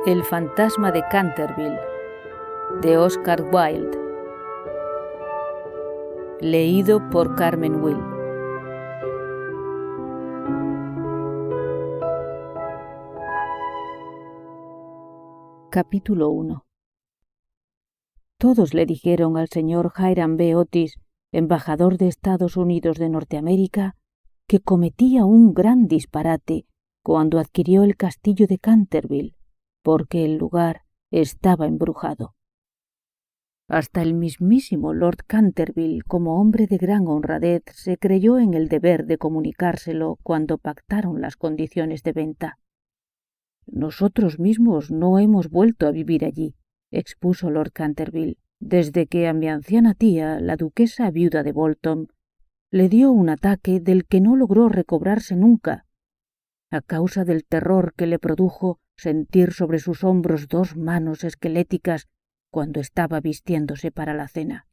El fantasma de Canterville, de Oscar Wilde. Leído por Carmen Will. Capítulo 1. Todos le dijeron al señor Hiram B. Otis, embajador de Estados Unidos de Norteamérica, que cometía un gran disparate cuando adquirió el castillo de Canterville, porque el lugar estaba embrujado. Hasta el mismísimo Lord Canterville, como hombre de gran honradez, se creyó en el deber de comunicárselo cuando pactaron las condiciones de venta. «Nosotros mismos no hemos vuelto a vivir allí», expuso Lord Canterville, «desde que a mi anciana tía, la duquesa viuda de Bolton, le dio un ataque del que no logró recobrarse nunca, a causa del terror que le produjo sentir sobre sus hombros dos manos esqueléticas cuando estaba vistiéndose para la cena.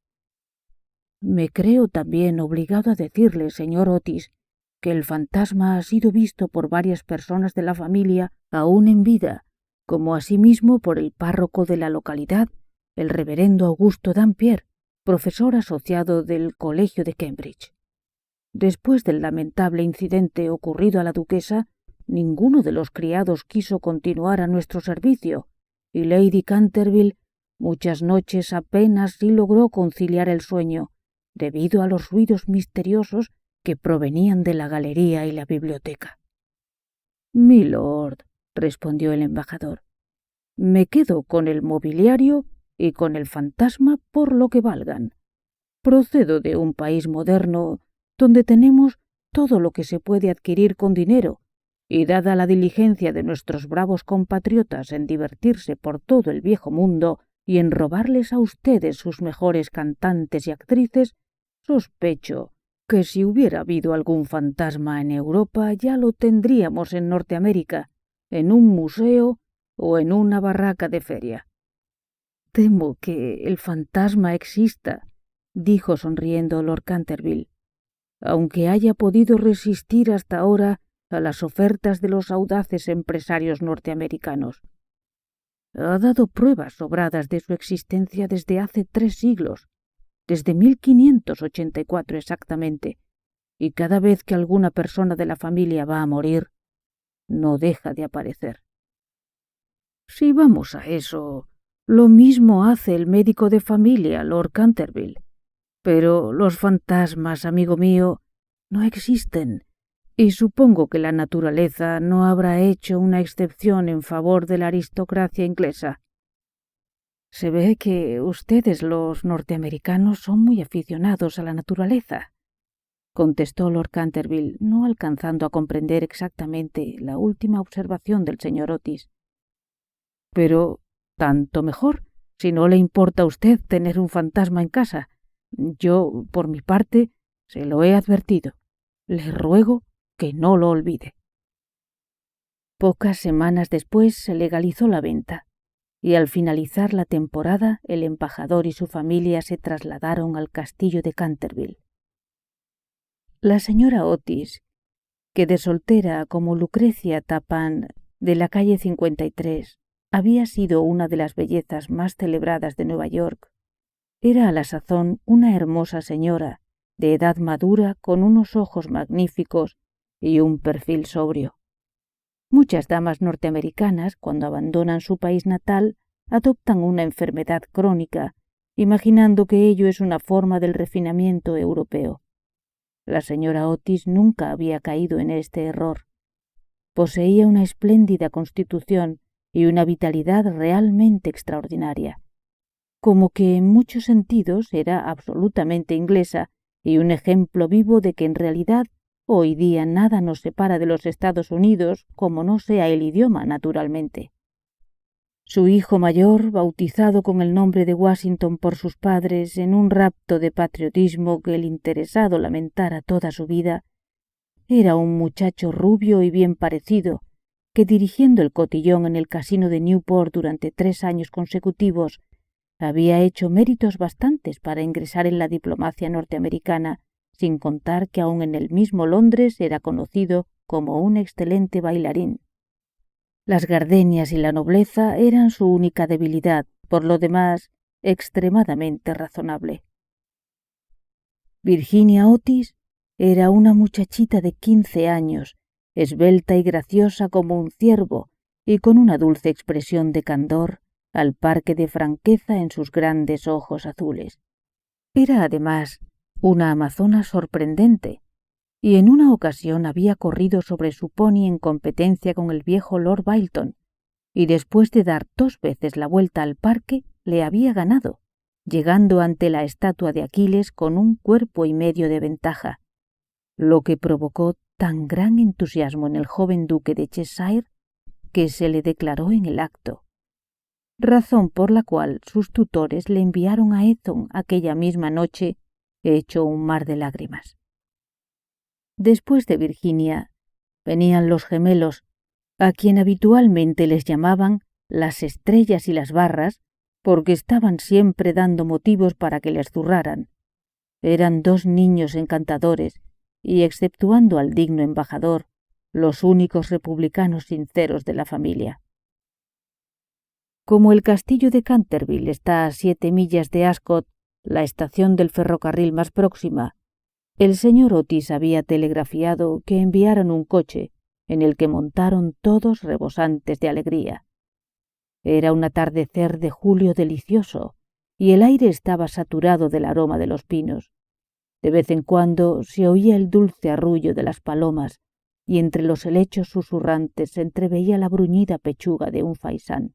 Me creo también obligado a decirle, señor Otis, que el fantasma ha sido visto por varias personas de la familia aún en vida, como asimismo por el párroco de la localidad, el reverendo Augusto Dampier, profesor asociado del Colegio de Cambridge. Después del lamentable incidente ocurrido a la duquesa, ninguno de los criados quiso continuar a nuestro servicio, y Lady Canterville muchas noches apenas si logró conciliar el sueño, debido a los ruidos misteriosos que provenían de la galería y la biblioteca. «Milord», respondió el embajador, «me quedo con el mobiliario y con el fantasma por lo que valgan. Procedo de un país moderno donde tenemos todo lo que se puede adquirir con dinero, y dada la diligencia de nuestros bravos compatriotas en divertirse por todo el viejo mundo y en robarles a ustedes sus mejores cantantes y actrices, sospecho que si hubiera habido algún fantasma en Europa ya lo tendríamos en Norteamérica, en un museo o en una barraca de feria». «Temo que el fantasma exista», dijo sonriendo Lord Canterville, «aunque haya podido resistir hasta ahora a las ofertas de los audaces empresarios norteamericanos. Ha dado pruebas sobradas de su existencia desde hace 3 siglos, desde 1584 exactamente, y cada vez que alguna persona de la familia va a morir, no deja de aparecer. Si vamos a eso, lo mismo hace el médico de familia, Lord Canterville. Pero los fantasmas, amigo mío, no existen, y supongo que la naturaleza no habrá hecho una excepción en favor de la aristocracia inglesa. Se ve que ustedes, los norteamericanos, son muy aficionados a la naturaleza», contestó Lord Canterville, no alcanzando a comprender exactamente la última observación del señor Otis. «Pero tanto mejor, si no le importa a usted tener un fantasma en casa. Yo, por mi parte, se lo he advertido. Le ruego que no lo olvide». Pocas semanas después se legalizó la venta, y al finalizar la temporada el embajador y su familia se trasladaron al castillo de Canterville. La señora Otis, que de soltera como Lucrecia Tappan de la calle 53 había sido una de las bellezas más celebradas de Nueva York, era a la sazón una hermosa señora de edad madura con unos ojos magníficos y un perfil sobrio. Muchas damas norteamericanas, cuando abandonan su país natal, adoptan una enfermedad crónica, imaginando que ello es una forma del refinamiento europeo. La señora Otis nunca había caído en este error. Poseía una espléndida constitución y una vitalidad realmente extraordinaria, como que en muchos sentidos era absolutamente inglesa y un ejemplo vivo de que en realidad hoy día nada nos separa de los Estados Unidos como no sea el idioma, naturalmente. Su hijo mayor, bautizado con el nombre de Washington por sus padres en un rapto de patriotismo que el interesado lamentara toda su vida, era un muchacho rubio y bien parecido, que dirigiendo el cotillón en el casino de Newport durante 3 años consecutivos, había hecho méritos bastantes para ingresar en la diplomacia norteamericana, sin contar que aun en el mismo Londres era conocido como un excelente bailarín. Las gardenias y la nobleza eran su única debilidad, por lo demás, extremadamente razonable. Virginia Otis era una muchachita de 15 años, esbelta y graciosa como un ciervo, y con una dulce expresión de candor, al par que de franqueza en sus grandes ojos azules. Era además una amazona sorprendente, y en una ocasión había corrido sobre su pony en competencia con el viejo Lord Bilton, y después de dar 2 veces la vuelta al parque, le había ganado, llegando ante la estatua de Aquiles con 1,5 cuerpos de ventaja, lo que provocó tan gran entusiasmo en el joven duque de Cheshire que se le declaró en el acto, razón por la cual sus tutores le enviaron a Eton aquella misma noche hecho un mar de lágrimas. Después de Virginia venían los gemelos, a quien habitualmente les llamaban las estrellas y las barras, porque estaban siempre dando motivos para que les zurraran. Eran 2 niños encantadores y, exceptuando al digno embajador, los únicos republicanos sinceros de la familia. Como el castillo de Canterville está a 7 millas de Ascot, la estación del ferrocarril más próxima, el señor Otis había telegrafiado que enviaran un coche, en el que montaron todos rebosantes de alegría. Era un atardecer de julio delicioso, y el aire estaba saturado del aroma de los pinos. De vez en cuando se oía el dulce arrullo de las palomas, y entre los helechos susurrantes se entreveía la bruñida pechuga de un faisán.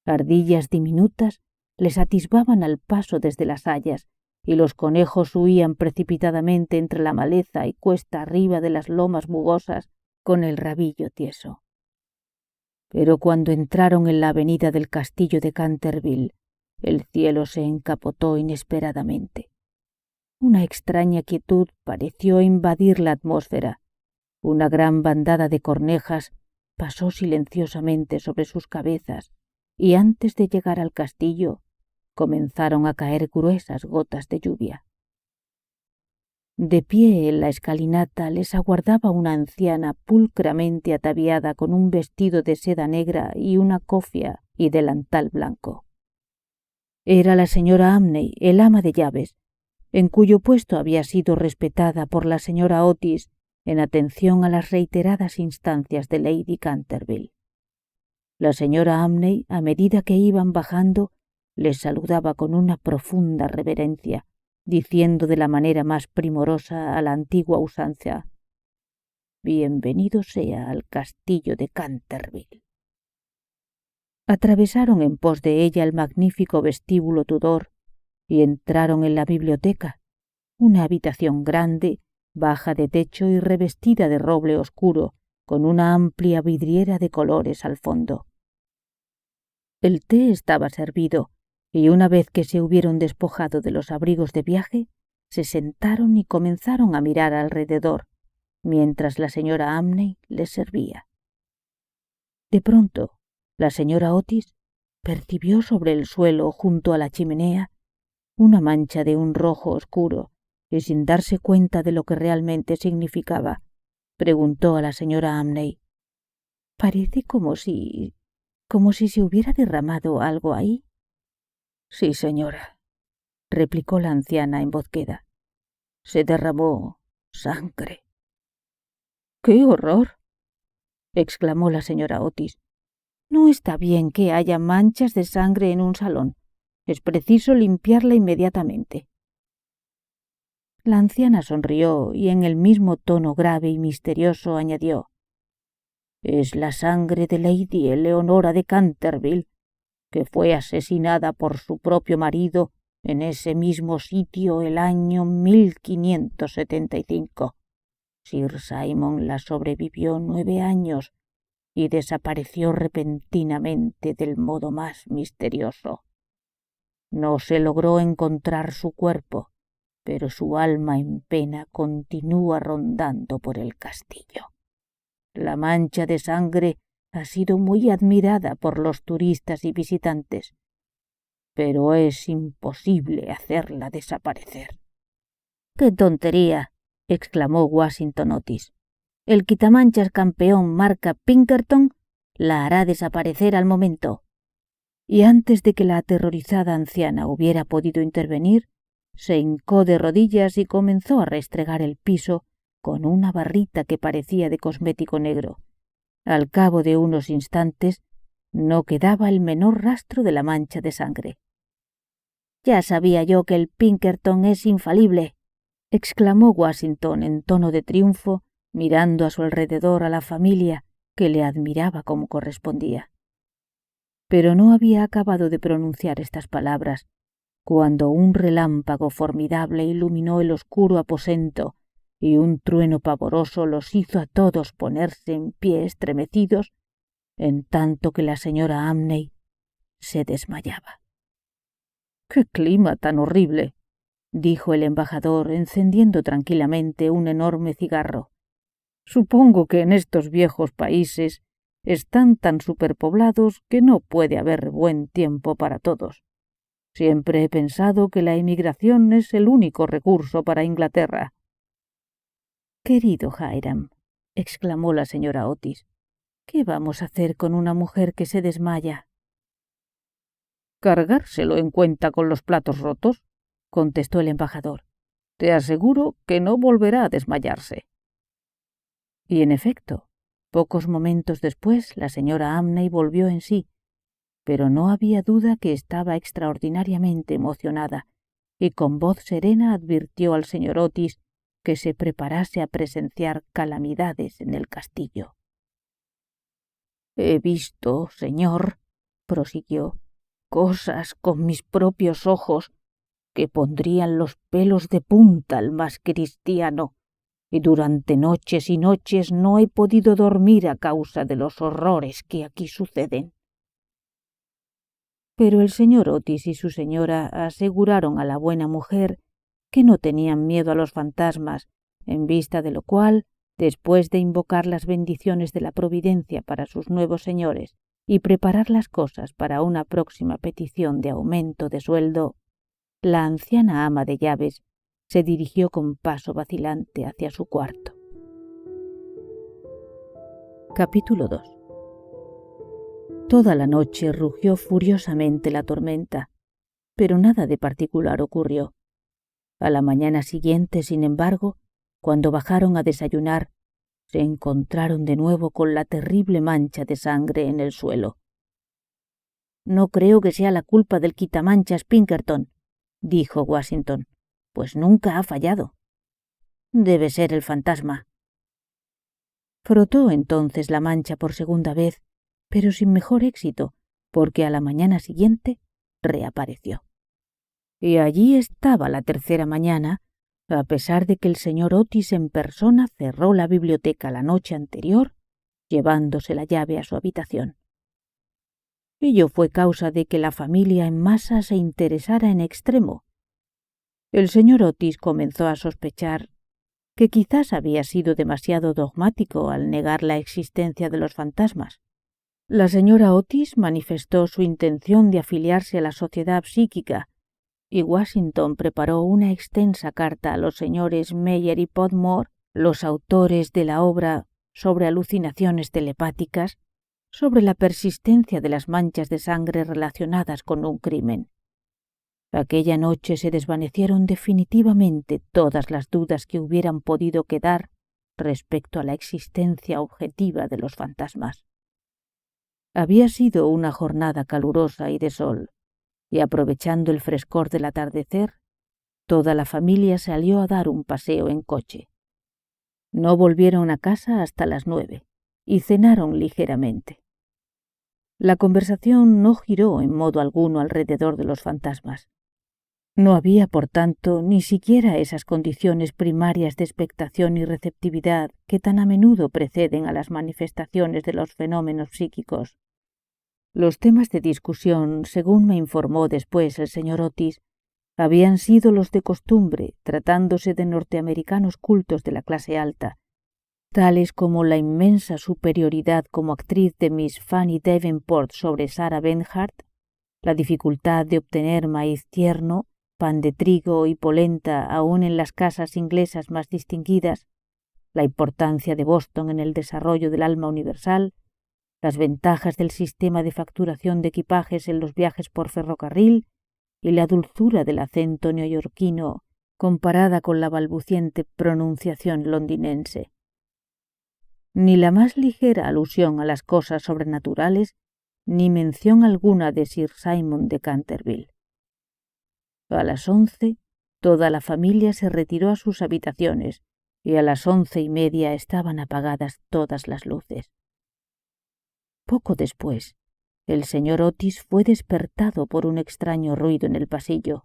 Ardillas diminutas les atisbaban al paso desde las hayas, y los conejos huían precipitadamente entre la maleza y cuesta arriba de las lomas mugosas con el rabillo tieso. Pero cuando entraron en la avenida del castillo de Canterville, el cielo se encapotó inesperadamente. Una extraña quietud pareció invadir la atmósfera. Una gran bandada de cornejas pasó silenciosamente sobre sus cabezas, y antes de llegar al castillo comenzaron a caer gruesas gotas de lluvia. De pie en la escalinata les aguardaba una anciana pulcramente ataviada con un vestido de seda negra y una cofia y delantal blanco. Era la señora Amney, el ama de llaves, en cuyo puesto había sido respetada por la señora Otis en atención a las reiteradas instancias de Lady Canterville. La señora Amney, a medida que iban bajando, les saludaba con una profunda reverencia, diciendo de la manera más primorosa a la antigua usanza: «Bienvenido sea al castillo de Canterville». Atravesaron en pos de ella el magnífico vestíbulo Tudor y entraron en la biblioteca, una habitación grande, baja de techo y revestida de roble oscuro, con una amplia vidriera de colores al fondo. El té estaba servido, y una vez que se hubieron despojado de los abrigos de viaje, se sentaron y comenzaron a mirar alrededor, mientras la señora Amney les servía. De pronto, la señora Otis percibió sobre el suelo junto a la chimenea una mancha de un rojo oscuro, y sin darse cuenta de lo que realmente significaba, preguntó a la señora Amney: «Parece como si se hubiera derramado algo ahí». «Sí, señora», replicó la anciana en voz queda. «Se derramó sangre». «¡Qué horror!», exclamó la señora Otis. «No está bien que haya manchas de sangre en un salón. Es preciso limpiarla inmediatamente». La anciana sonrió y en el mismo tono grave y misterioso añadió: «Es la sangre de Lady Eleonora de Canterville, que fue asesinada por su propio marido en ese mismo sitio el año 1575. Sir Simon la sobrevivió 9 años y desapareció repentinamente del modo más misterioso. No se logró encontrar su cuerpo, pero su alma en pena continúa rondando por el castillo. La mancha de sangre ha sido muy admirada por los turistas y visitantes, pero es imposible hacerla desaparecer». «¡Qué tontería!», exclamó Washington Otis. «El quitamanchas campeón marca Pinkerton la hará desaparecer al momento. Y antes de que la aterrorizada anciana hubiera podido intervenir, se hincó de rodillas y comenzó a restregar el piso con una barrita que parecía de cosmético negro. Al cabo de unos instantes no quedaba el menor rastro de la mancha de sangre. «Ya sabía yo que el Pinkerton es infalible», exclamó Washington en tono de triunfo, mirando a su alrededor a la familia, que le admiraba como correspondía. Pero no había acabado de pronunciar estas palabras cuando un relámpago formidable iluminó el oscuro aposento y un trueno pavoroso los hizo a todos ponerse en pie estremecidos, en tanto que la señora Amney se desmayaba. «¡Qué clima tan horrible!», dijo el embajador, encendiendo tranquilamente un enorme cigarro. «Supongo que en estos viejos países están tan superpoblados que no puede haber buen tiempo para todos. Siempre he pensado que la emigración es el único recurso para Inglaterra». «Querido Hiram», exclamó la señora Otis, «¿qué vamos a hacer con una mujer que se desmaya?» «Cargárselo en cuenta con los platos rotos», contestó el embajador. «Te aseguro que no volverá a desmayarse». Y en efecto, pocos momentos después la señora Amney volvió en sí, pero no había duda que estaba extraordinariamente emocionada, y con voz serena advirtió al señor Otis que se preparase a presenciar calamidades en el castillo. «He visto, señor», prosiguió, «cosas con mis propios ojos que pondrían los pelos de punta al más cristiano, y durante noches y noches no he podido dormir a causa de los horrores que aquí suceden». Pero el señor Otis y su señora aseguraron a la buena mujer que no tenían miedo a los fantasmas, en vista de lo cual, después de invocar las bendiciones de la providencia para sus nuevos señores y preparar las cosas para una próxima petición de aumento de sueldo, la anciana ama de llaves se dirigió con paso vacilante hacia su cuarto. Capítulo 2. Toda la noche rugió furiosamente la tormenta, pero nada de particular ocurrió. A la mañana siguiente, sin embargo, cuando bajaron a desayunar, se encontraron de nuevo con la terrible mancha de sangre en el suelo. «No creo que sea la culpa del quitamanchas Pinkerton», dijo Washington, «pues nunca ha fallado. Debe ser el fantasma». Frotó entonces la mancha por segunda vez, pero sin mejor éxito, porque a la mañana siguiente reapareció. Y allí estaba la tercera mañana, a pesar de que el señor Otis en persona cerró la biblioteca la noche anterior, llevándose la llave a su habitación. Ello fue causa de que la familia en masa se interesara en extremo. El señor Otis comenzó a sospechar que quizás había sido demasiado dogmático al negar la existencia de los fantasmas. La señora Otis manifestó su intención de afiliarse a la sociedad psíquica, y Washington preparó una extensa carta a los señores Meyer y Podmore, los autores de la obra sobre alucinaciones telepáticas, sobre la persistencia de las manchas de sangre relacionadas con un crimen. Aquella noche se desvanecieron definitivamente todas las dudas que hubieran podido quedar respecto a la existencia objetiva de los fantasmas. Había sido una jornada calurosa y de sol, y aprovechando el frescor del atardecer, toda la familia salió a dar un paseo en coche. No volvieron a casa hasta las 9 y cenaron ligeramente. La conversación no giró en modo alguno alrededor de los fantasmas. No había, por tanto, ni siquiera esas condiciones primarias de expectación y receptividad que tan a menudo preceden a las manifestaciones de los fenómenos psíquicos. Los temas de discusión, según me informó después el señor Otis, habían sido los de costumbre, tratándose de norteamericanos cultos de la clase alta, tales como la inmensa superioridad como actriz de Miss Fanny Davenport sobre Sarah Bernhardt, la dificultad de obtener maíz tierno, pan de trigo y polenta aún en las casas inglesas más distinguidas, la importancia de Boston en el desarrollo del alma universal, las ventajas del sistema de facturación de equipajes en los viajes por ferrocarril y la dulzura del acento neoyorquino comparada con la balbuciente pronunciación londinense. Ni la más ligera alusión a las cosas sobrenaturales, ni mención alguna de Sir Simon de Canterville. A las 11, toda la familia se retiró a sus habitaciones y a las 11:30 estaban apagadas todas las luces. Poco después, el señor Otis fue despertado por un extraño ruido en el pasillo.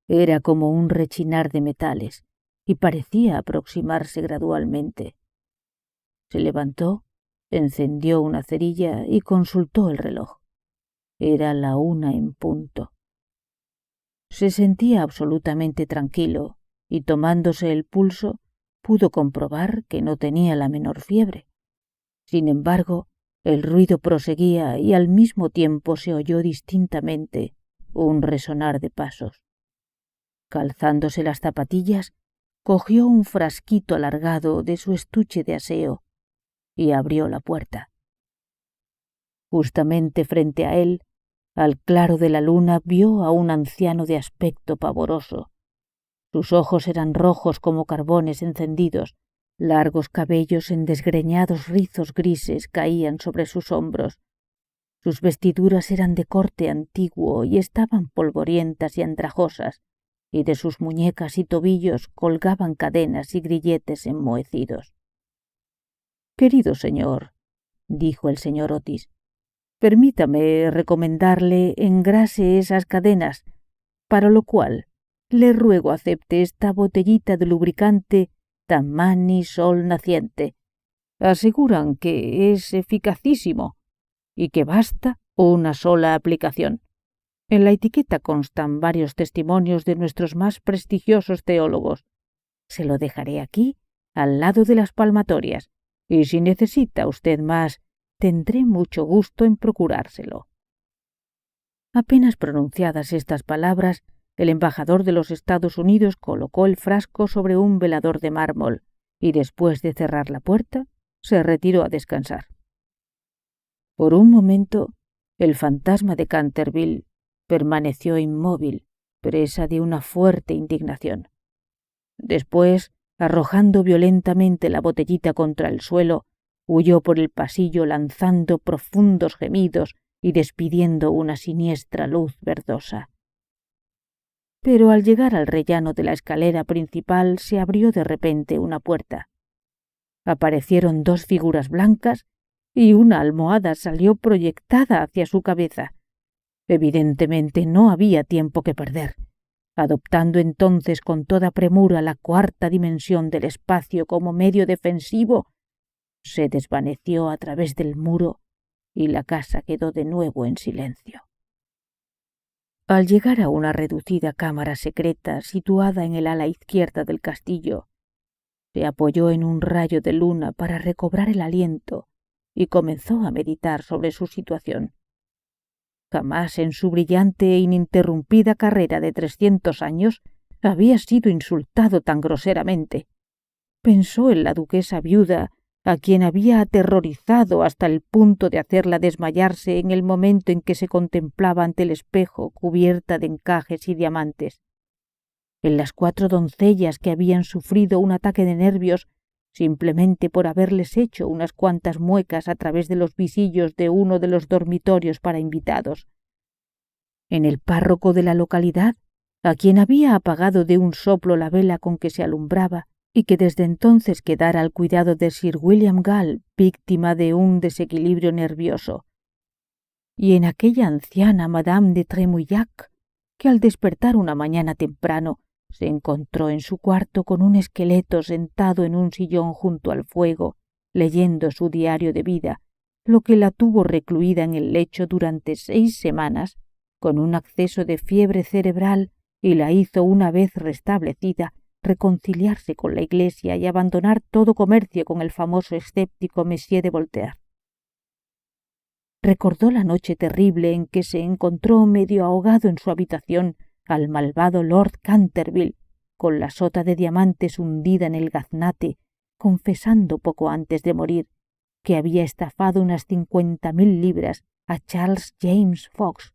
Era como un rechinar de metales y parecía aproximarse gradualmente. Se levantó, encendió una cerilla y consultó el reloj. Era la 1 en punto. Se sentía absolutamente tranquilo y, tomándose el pulso, pudo comprobar que no tenía la menor fiebre. Sin embargo, el ruido proseguía y al mismo tiempo se oyó distintamente un resonar de pasos. Calzándose las zapatillas, cogió un frasquito alargado de su estuche de aseo y abrió la puerta. Justamente frente a él, al claro de la luna, vio a un anciano de aspecto pavoroso. Sus ojos eran rojos como carbones encendidos, largos cabellos en desgreñados rizos grises caían sobre sus hombros. Sus vestiduras eran de corte antiguo y estaban polvorientas y andrajosas, y de sus muñecas y tobillos colgaban cadenas y grilletes enmohecidos. «Querido señor», dijo el señor Otis, «permítame recomendarle engrase esas cadenas, para lo cual le ruego acepte esta botellita de lubricante Tammany Sol Naciente. Aseguran que es eficacísimo y que basta una sola aplicación. En la etiqueta constan varios testimonios de nuestros más prestigiosos teólogos. Se lo dejaré aquí, al lado de las palmatorias, y si necesita usted más, tendré mucho gusto en procurárselo». Apenas pronunciadas estas palabras, el embajador de los Estados Unidos colocó el frasco sobre un velador de mármol y, después de cerrar la puerta, se retiró a descansar. Por un momento, el fantasma de Canterville permaneció inmóvil, presa de una fuerte indignación. Después, arrojando violentamente la botellita contra el suelo, huyó por el pasillo lanzando profundos gemidos y despidiendo una siniestra luz verdosa. Pero al llegar al rellano de la escalera principal se abrió de repente una puerta. Aparecieron 2 figuras blancas y una almohada salió proyectada hacia su cabeza. Evidentemente no había tiempo que perder. Adoptando entonces con toda premura la 4ª dimensión del espacio como medio defensivo, se desvaneció a través del muro y la casa quedó de nuevo en silencio. Al llegar a una reducida cámara secreta situada en el ala izquierda del castillo, se apoyó en un rayo de luna para recobrar el aliento y comenzó a meditar sobre su situación. Jamás en su brillante e ininterrumpida carrera de 300 años había sido insultado tan groseramente. Pensó en la duquesa viuda, a quien había aterrorizado hasta el punto de hacerla desmayarse en el momento en que se contemplaba ante el espejo cubierta de encajes y diamantes. En las 4 doncellas que habían sufrido un ataque de nervios simplemente por haberles hecho unas cuantas muecas a través de los visillos de uno de los dormitorios para invitados. En el párroco de la localidad, a quien había apagado de un soplo la vela con que se alumbraba, y que desde entonces quedara al cuidado de Sir William Gall, víctima de un desequilibrio nervioso. Y en aquella anciana Madame de Tremouillac, que al despertar una mañana temprano se encontró en su cuarto con un esqueleto sentado en un sillón junto al fuego, leyendo su diario de vida, lo que la tuvo recluida en el lecho durante 6 semanas, con un acceso de fiebre cerebral, y la hizo, una vez restablecida, reconciliarse con la Iglesia y abandonar todo comercio con el famoso escéptico Monsieur de Voltaire. Recordó la noche terrible en que se encontró medio ahogado en su habitación al malvado Lord Canterville, con la sota de diamantes hundida en el gaznate, confesando poco antes de morir que había estafado unas 50.000 libras a Charles James Fox,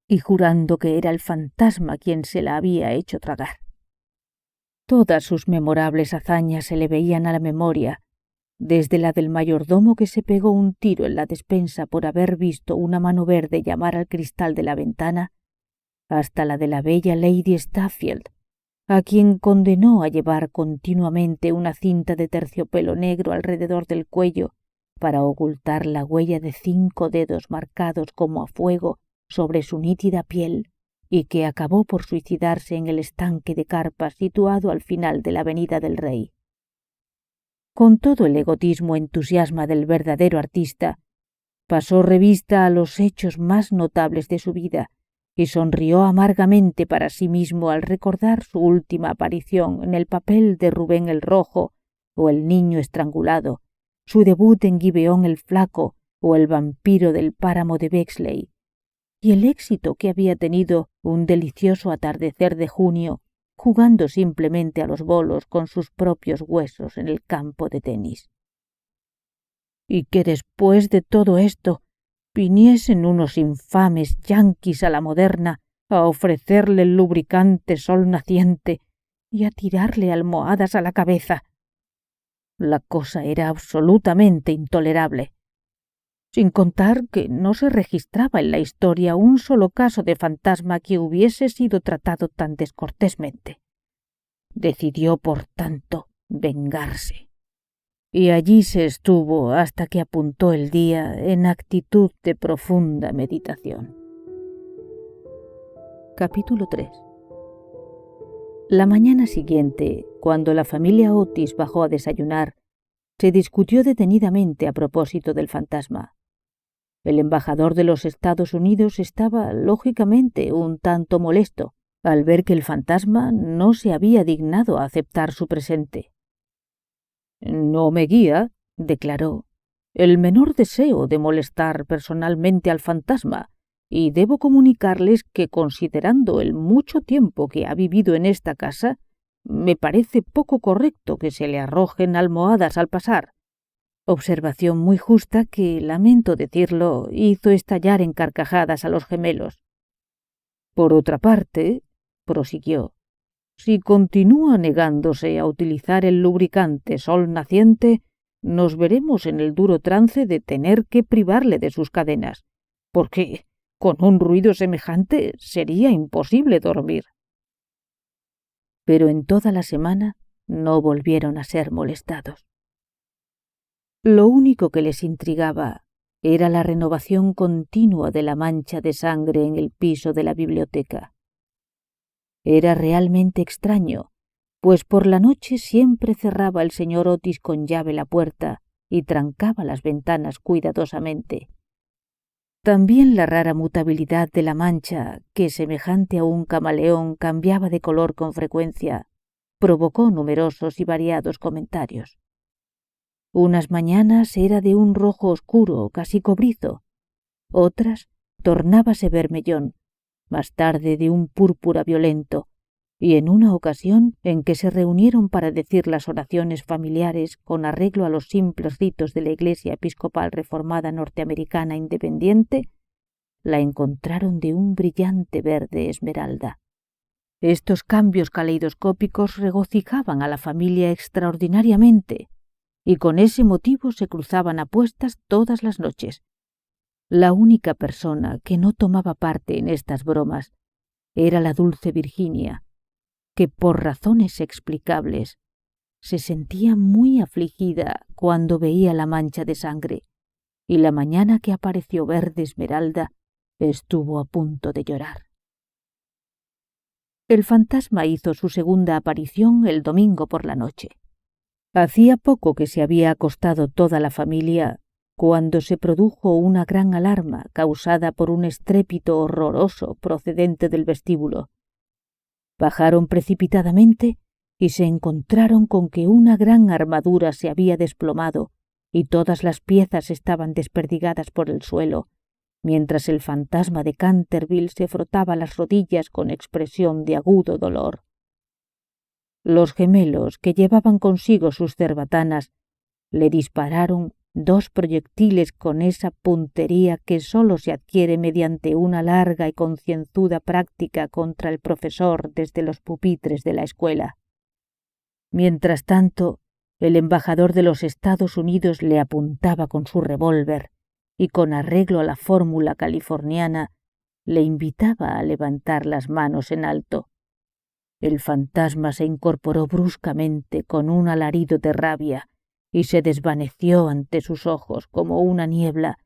y jurando que era el fantasma quien se la había hecho tragar. Todas sus memorables hazañas se le veían a la memoria, desde la del mayordomo que se pegó un tiro en la despensa por haber visto una mano verde llamar al cristal de la ventana, hasta la de la bella Lady Staffield, a quien condenó a llevar continuamente una cinta de terciopelo negro alrededor del cuello para ocultar la huella de 5 dedos marcados como a fuego sobre su nítida piel, y que acabó por suicidarse en el estanque de carpas situado al final de la Avenida del Rey. Con todo el egotismo entusiasma del verdadero artista, pasó revista a los hechos más notables de su vida y sonrió amargamente para sí mismo al recordar su última aparición en el papel de Rubén el Rojo o el Niño Estrangulado, su debut en Gibeón el Flaco o el Vampiro del Páramo de Bexley, y el éxito que había tenido un delicioso atardecer de junio jugando simplemente a los bolos con sus propios huesos en el campo de tenis. Y que después de todo esto viniesen unos infames yanquis a la moderna a ofrecerle el lubricante sol naciente y a tirarle almohadas a la cabeza. La cosa era absolutamente intolerable, sin contar que no se registraba en la historia un solo caso de fantasma que hubiese sido tratado tan descortésmente. Decidió, por tanto, vengarse. Y allí se estuvo hasta que apuntó el día en actitud de profunda meditación. Capítulo 3. La mañana siguiente, cuando la familia Otis bajó a desayunar, se discutió detenidamente a propósito del fantasma. El embajador de los Estados Unidos estaba, lógicamente, un tanto molesto al ver que el fantasma no se había dignado a aceptar su presente. «No me guía», declaró, «el menor deseo de molestar personalmente al fantasma, y debo comunicarles que, considerando el mucho tiempo que ha vivido en esta casa, me parece poco correcto que se le arrojen almohadas al pasar». Observación muy justa que, lamento decirlo, hizo estallar en carcajadas a los gemelos. «Por otra parte», prosiguió, «si continúa negándose a utilizar el lubricante sol naciente, nos veremos en el duro trance de tener que privarle de sus cadenas, porque con un ruido semejante sería imposible dormir». Pero en toda la semana no volvieron a ser molestados. Lo único que les intrigaba era la renovación continua de la mancha de sangre en el piso de la biblioteca. Era realmente extraño, pues por la noche siempre cerraba el señor Otis con llave la puerta y trancaba las ventanas cuidadosamente. También la rara mutabilidad de la mancha, que semejante a un camaleón cambiaba de color con frecuencia, provocó numerosos y variados comentarios. Unas mañanas era de un rojo oscuro, casi cobrizo, otras tornábase vermellón, más tarde de un púrpura violento, y en una ocasión en que se reunieron para decir las oraciones familiares con arreglo a los simples ritos de la Iglesia Episcopal Reformada Norteamericana Independiente, la encontraron de un brillante verde esmeralda. Estos cambios caleidoscópicos regocijaban a la familia extraordinariamente, y con ese motivo se cruzaban apuestas todas las noches. La única persona que no tomaba parte en estas bromas era la dulce Virginia, que por razones explicables se sentía muy afligida cuando veía la mancha de sangre, y la mañana que apareció verde esmeralda estuvo a punto de llorar. El fantasma hizo su segunda aparición el domingo por la noche. Hacía poco que se había acostado toda la familia cuando se produjo una gran alarma causada por un estrépito horroroso procedente del vestíbulo. Bajaron precipitadamente y se encontraron con que una gran armadura se había desplomado y todas las piezas estaban desperdigadas por el suelo, mientras el fantasma de Canterville se frotaba las rodillas con expresión de agudo dolor. Los gemelos, que llevaban consigo sus cerbatanas, le dispararon 2 proyectiles con esa puntería que sólo se adquiere mediante una larga y concienzuda práctica contra el profesor desde los pupitres de la escuela. Mientras tanto, el embajador de los Estados Unidos le apuntaba con su revólver y, con arreglo a la fórmula californiana, le invitaba a levantar las manos en alto. El fantasma se incorporó bruscamente con un alarido de rabia y se desvaneció ante sus ojos como una niebla,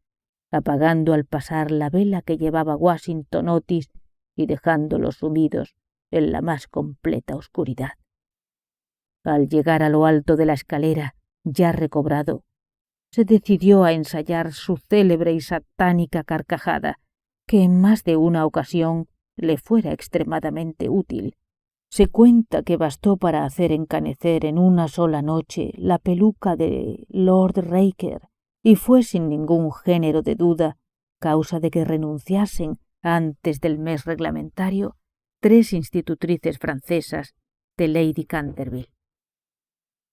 apagando al pasar la vela que llevaba Washington Otis y dejándolos sumidos en la más completa oscuridad. Al llegar a lo alto de la escalera, ya recobrado, se decidió a ensayar su célebre y satánica carcajada, que en más de una ocasión le fuera extremadamente útil. Se cuenta que bastó para hacer encanecer en una sola noche la peluca de Lord Raker, y fue sin ningún género de duda causa de que renunciasen antes del mes reglamentario 3 institutrices francesas de Lady Canterville.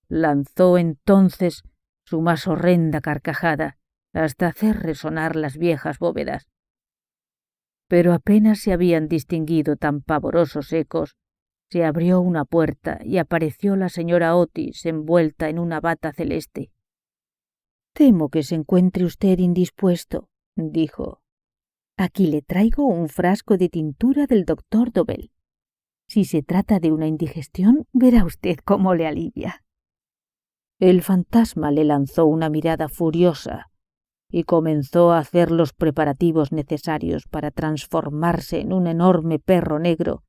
Lanzó entonces su más horrenda carcajada hasta hacer resonar las viejas bóvedas. Pero apenas se habían distinguido tan pavorosos ecos, se abrió una puerta y apareció la señora Otis envuelta en una bata celeste. «Temo que se encuentre usted indispuesto», dijo. «Aquí le traigo un frasco de tintura del doctor Dobell. Si se trata de una indigestión, verá usted cómo le alivia». El fantasma le lanzó una mirada furiosa y comenzó a hacer los preparativos necesarios para transformarse en un enorme perro negro,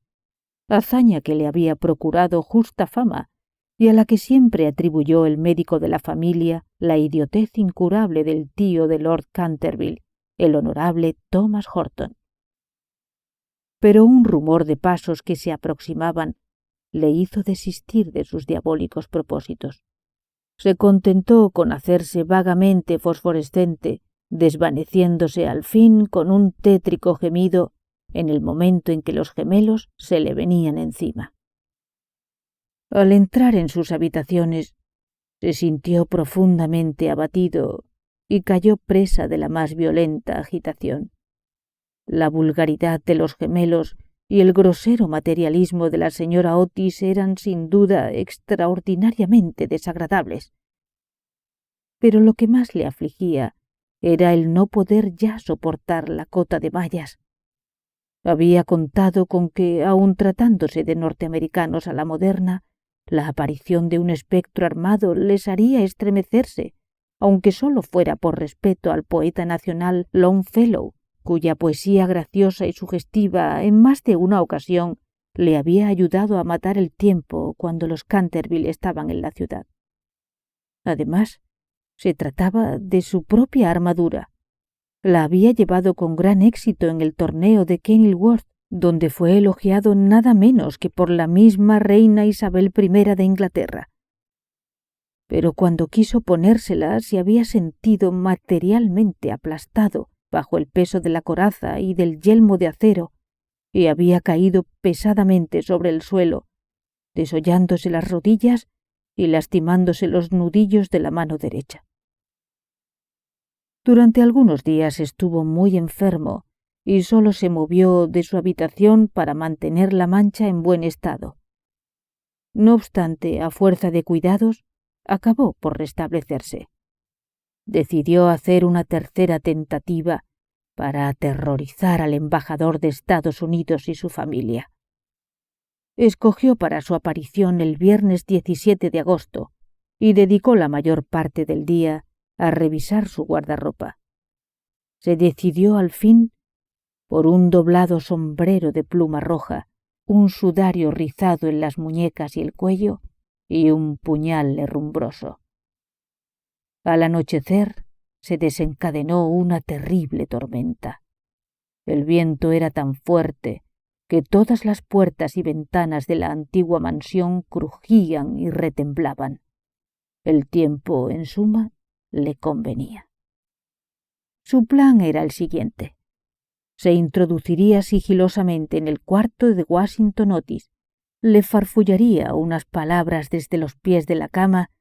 hazaña que le había procurado justa fama y a la que siempre atribuyó el médico de la familia la idiotez incurable del tío de Lord Canterville, el honorable Thomas Horton. Pero un rumor de pasos que se aproximaban le hizo desistir de sus diabólicos propósitos. Se contentó con hacerse vagamente fosforescente, desvaneciéndose al fin con un tétrico gemido en el momento en que los gemelos se le venían encima. Al entrar en sus habitaciones, se sintió profundamente abatido y cayó presa de la más violenta agitación. La vulgaridad de los gemelos y el grosero materialismo de la señora Otis eran sin duda extraordinariamente desagradables. Pero lo que más le afligía era el no poder ya soportar la cota de mallas. Había contado con que, aun tratándose de norteamericanos a la moderna, la aparición de un espectro armado les haría estremecerse, aunque solo fuera por respeto al poeta nacional Longfellow, cuya poesía graciosa y sugestiva en más de una ocasión le había ayudado a matar el tiempo cuando los Canterville estaban en la ciudad. Además, se trataba de su propia armadura. La había llevado con gran éxito en el torneo de Kenilworth, donde fue elogiado nada menos que por la misma reina Isabel I de Inglaterra. Pero cuando quiso ponérsela se había sentido materialmente aplastado bajo el peso de la coraza y del yelmo de acero, y había caído pesadamente sobre el suelo, desollándose las rodillas y lastimándose los nudillos de la mano derecha. Durante algunos días estuvo muy enfermo y solo se movió de su habitación para mantener la mancha en buen estado. No obstante, a fuerza de cuidados, acabó por restablecerse. Decidió hacer una tercera tentativa para aterrorizar al embajador de Estados Unidos y su familia. Escogió para su aparición el viernes 17 de agosto y dedicó la mayor parte del día a revisar su guardarropa. Se decidió al fin por un doblado sombrero de pluma roja, un sudario rizado en las muñecas y el cuello y un puñal herrumbroso. Al anochecer se desencadenó una terrible tormenta. El viento era tan fuerte que todas las puertas y ventanas de la antigua mansión crujían y retemblaban. El tiempo, en suma, le convenía. Su plan era el siguiente. Se introduciría sigilosamente en el cuarto de Washington Otis, le farfullaría unas palabras desde los pies de la cama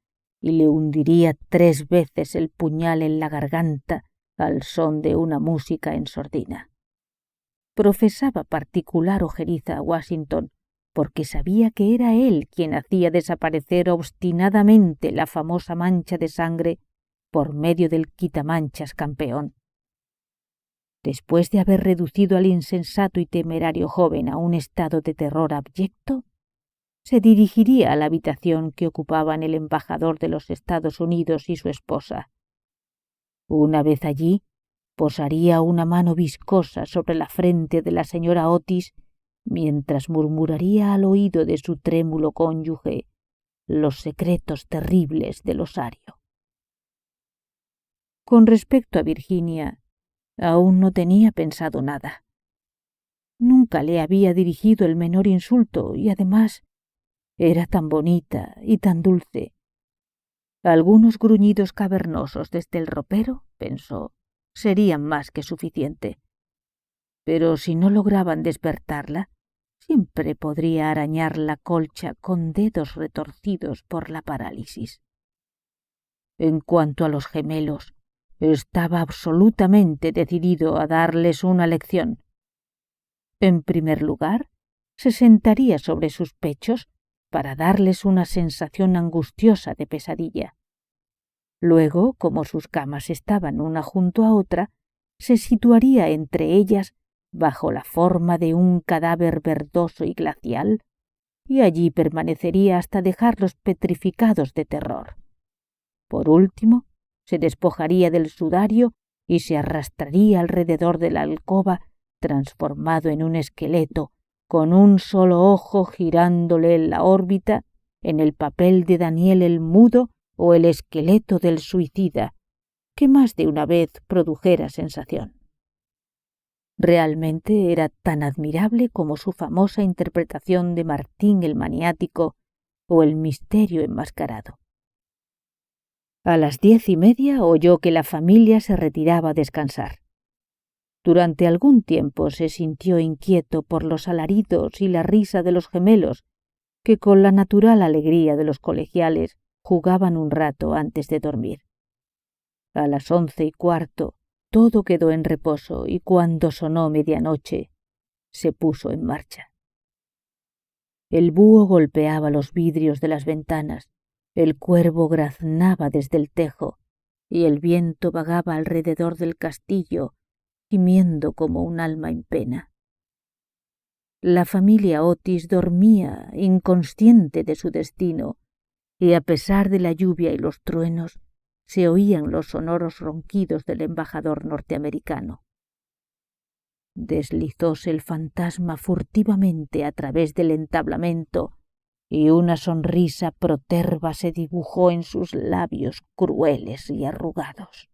y le hundiría 3 veces el puñal en la garganta al son de una música en sordina. Profesaba particular ojeriza a Washington, porque sabía que era él quien hacía desaparecer obstinadamente la famosa mancha de sangre por medio del quitamanchas campeón. Después de haber reducido al insensato y temerario joven a un estado de terror abyecto, se dirigiría a la habitación que ocupaban el embajador de los Estados Unidos y su esposa. Una vez allí, posaría una mano viscosa sobre la frente de la señora Otis mientras murmuraría al oído de su trémulo cónyuge los secretos terribles del osario. Con respecto a Virginia, aún no tenía pensado nada. Nunca le había dirigido el menor insulto y además era tan bonita y tan dulce. Algunos gruñidos cavernosos desde el ropero, pensó, serían más que suficiente. Pero si no lograban despertarla, siempre podría arañar la colcha con dedos retorcidos por la parálisis. En cuanto a los gemelos, estaba absolutamente decidido a darles una lección. En primer lugar, se sentaría sobre sus pechos para darles una sensación angustiosa de pesadilla. Luego, como sus camas estaban una junto a otra, se situaría entre ellas bajo la forma de un cadáver verdoso y glacial, y allí permanecería hasta dejarlos petrificados de terror. Por último, se despojaría del sudario y se arrastraría alrededor de la alcoba, transformado en un esqueleto, con un solo ojo girándole en la órbita, en el papel de Daniel el Mudo o el esqueleto del suicida, que más de una vez produjera sensación. Realmente era tan admirable como su famosa interpretación de Martín el Maniático o el Misterio enmascarado. A las 10:30 oyó que la familia se retiraba a descansar. Durante algún tiempo se sintió inquieto por los alaridos y la risa de los gemelos, que con la natural alegría de los colegiales jugaban un rato antes de dormir. A las 11:15 todo quedó en reposo y cuando sonó medianoche se puso en marcha. El búho golpeaba los vidrios de las ventanas, el cuervo graznaba desde el tejo y el viento vagaba alrededor del castillo, gimiendo como un alma en pena. La familia Otis dormía inconsciente de su destino y a pesar de la lluvia y los truenos se oían los sonoros ronquidos del embajador norteamericano. Deslizóse el fantasma furtivamente a través del entablamento y una sonrisa proterva se dibujó en sus labios crueles y arrugados.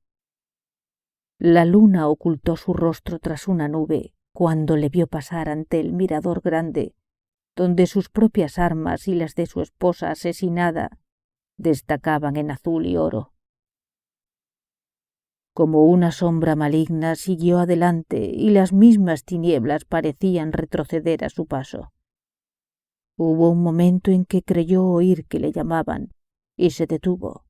La luna ocultó su rostro tras una nube cuando le vio pasar ante el mirador grande, donde sus propias armas y las de su esposa asesinada destacaban en azul y oro. Como una sombra maligna siguió adelante y las mismas tinieblas parecían retroceder a su paso. Hubo un momento en que creyó oír que le llamaban y se detuvo.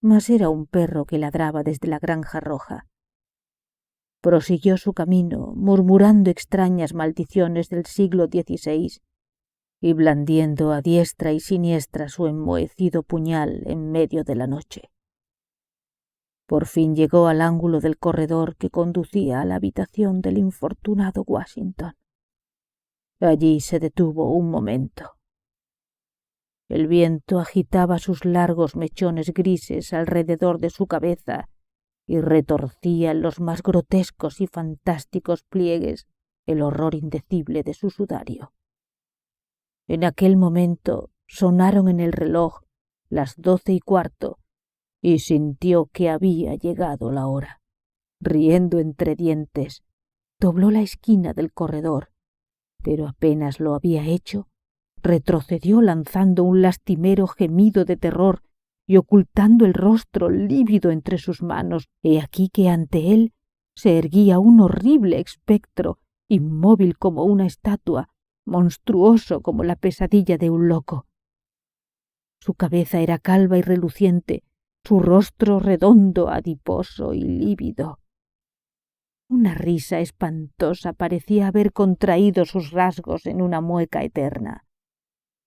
Mas era un perro que ladraba desde la granja roja. Prosiguió su camino, murmurando extrañas maldiciones del siglo XVI y blandiendo a diestra y siniestra su enmohecido puñal en medio de la noche. Por fin llegó al ángulo del corredor que conducía a la habitación del infortunado Washington. Allí se detuvo un momento. El viento agitaba sus largos mechones grises alrededor de su cabeza y retorcía en los más grotescos y fantásticos pliegues el horror indecible de su sudario. En aquel momento sonaron en el reloj las 12:15 y sintió que había llegado la hora. Riendo entre dientes, dobló la esquina del corredor, pero apenas lo había hecho, retrocedió lanzando un lastimero gemido de terror y ocultando el rostro lívido entre sus manos. He aquí que ante él se erguía un horrible espectro, inmóvil como una estatua, monstruoso como la pesadilla de un loco. Su cabeza era calva y reluciente, su rostro redondo, adiposo y lívido. Una risa espantosa parecía haber contraído sus rasgos en una mueca eterna.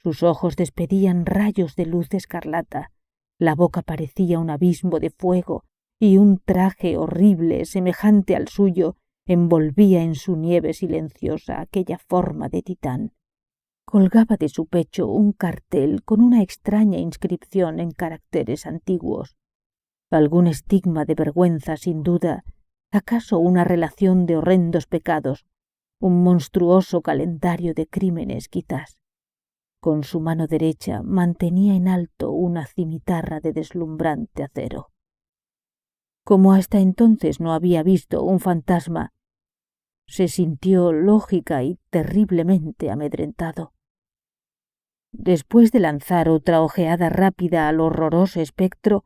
Sus ojos despedían rayos de luz escarlata, la boca parecía un abismo de fuego, y un traje horrible, semejante al suyo, envolvía en su nieve silenciosa aquella forma de titán. Colgaba de su pecho un cartel con una extraña inscripción en caracteres antiguos. Algún estigma de vergüenza, sin duda, acaso una relación de horrendos pecados, un monstruoso calendario de crímenes quizás. Con su mano derecha mantenía en alto una cimitarra de deslumbrante acero. Como hasta entonces no había visto un fantasma, se sintió lógica y terriblemente amedrentado. Después de lanzar otra ojeada rápida al horroroso espectro,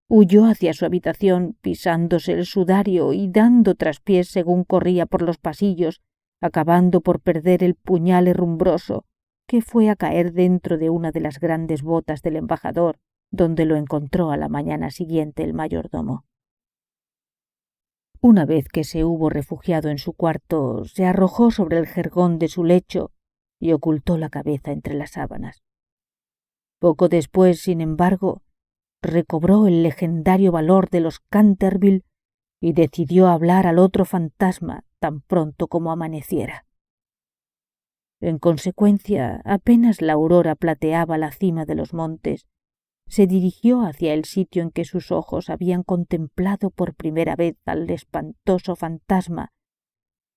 huyó hacia su habitación pisándose el sudario y dando traspiés según corría por los pasillos, acabando por perder el puñal herrumbroso, que fue a caer dentro de una de las grandes botas del embajador, donde lo encontró a la mañana siguiente el mayordomo. Una vez que se hubo refugiado en su cuarto, se arrojó sobre el jergón de su lecho y ocultó la cabeza entre las sábanas. Poco después, sin embargo, recobró el legendario valor de los Canterville y decidió hablar al otro fantasma tan pronto como amaneciera. En consecuencia, apenas la aurora plateaba la cima de los montes, se dirigió hacia el sitio en que sus ojos habían contemplado por primera vez al espantoso fantasma,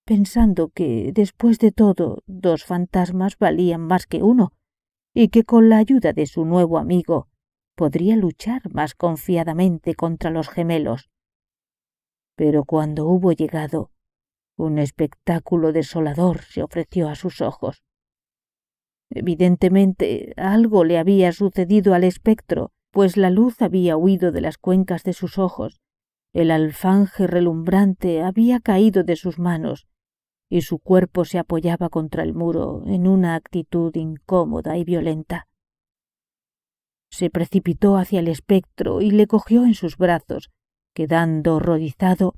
pensando que, después de todo, 2 fantasmas valían más que uno, y que con la ayuda de su nuevo amigo podría luchar más confiadamente contra los gemelos. Pero cuando hubo llegado, un espectáculo desolador se ofreció a sus ojos. Evidentemente, algo le había sucedido al espectro, pues la luz había huido de las cuencas de sus ojos, el alfanje relumbrante había caído de sus manos, y su cuerpo se apoyaba contra el muro en una actitud incómoda y violenta. Se precipitó hacia el espectro y le cogió en sus brazos, quedando horrorizado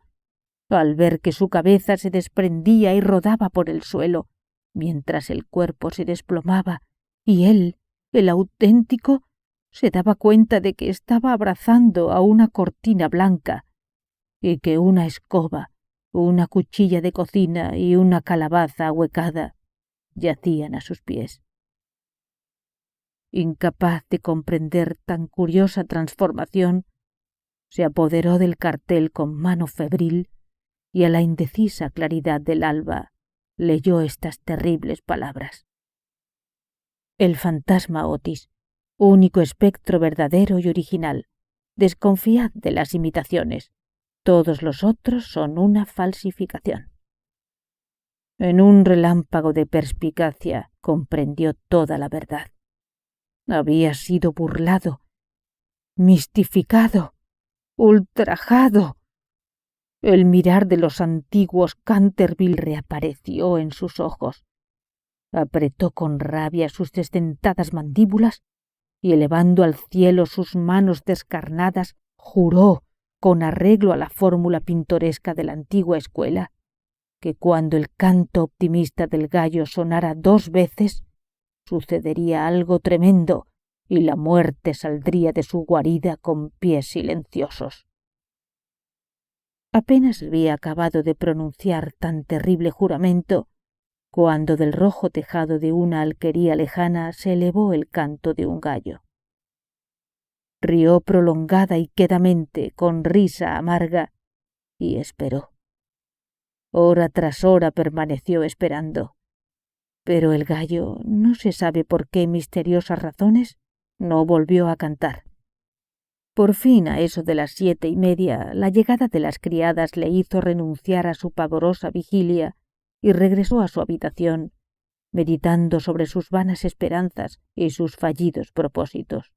al ver que su cabeza se desprendía y rodaba por el suelo, mientras el cuerpo se desplomaba, y él, el auténtico, se daba cuenta de que estaba abrazando a una cortina blanca, y que una escoba, una cuchilla de cocina y una calabaza ahuecada yacían a sus pies. Incapaz de comprender tan curiosa transformación, se apoderó del cartel con mano febril y a la indecisa claridad del alba leyó estas terribles palabras. El fantasma Otis, único espectro verdadero y original. Desconfiad de las imitaciones. Todos los otros son una falsificación. En un relámpago de perspicacia comprendió toda la verdad. Había sido burlado, mistificado, ultrajado. El mirar de los antiguos Canterville reapareció en sus ojos. Apretó con rabia sus desdentadas mandíbulas y, elevando al cielo sus manos descarnadas, juró, con arreglo a la fórmula pintoresca de la antigua escuela, que cuando el canto optimista del gallo sonara 2 veces, sucedería algo tremendo y la muerte saldría de su guarida con pies silenciosos. Apenas había acabado de pronunciar tan terrible juramento cuando del rojo tejado de una alquería lejana se elevó el canto de un gallo. Rió prolongada y quedamente, con risa amarga, y esperó. Hora tras hora permaneció esperando, pero el gallo, no se sabe por qué misteriosas razones, no volvió a cantar. Por fin, a eso de las 7:30, la llegada de las criadas le hizo renunciar a su pavorosa vigilia y regresó a su habitación, meditando sobre sus vanas esperanzas y sus fallidos propósitos.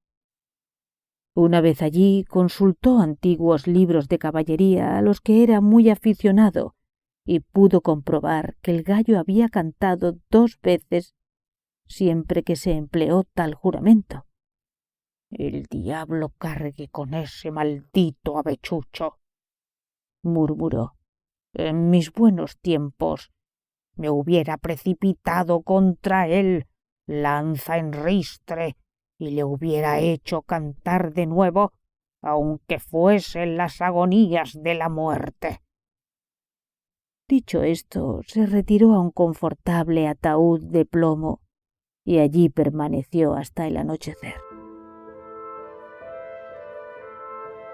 Una vez allí, consultó antiguos libros de caballería a los que era muy aficionado y pudo comprobar que el gallo había cantado 2 veces siempre que se empleó tal juramento. El diablo cargue con ese maldito avechucho, murmuró. En mis buenos tiempos me hubiera precipitado contra él, lanza en ristre, y le hubiera hecho cantar de nuevo, aunque fuesen las agonías de la muerte. Dicho esto, se retiró a un confortable ataúd de plomo y allí permaneció hasta el anochecer.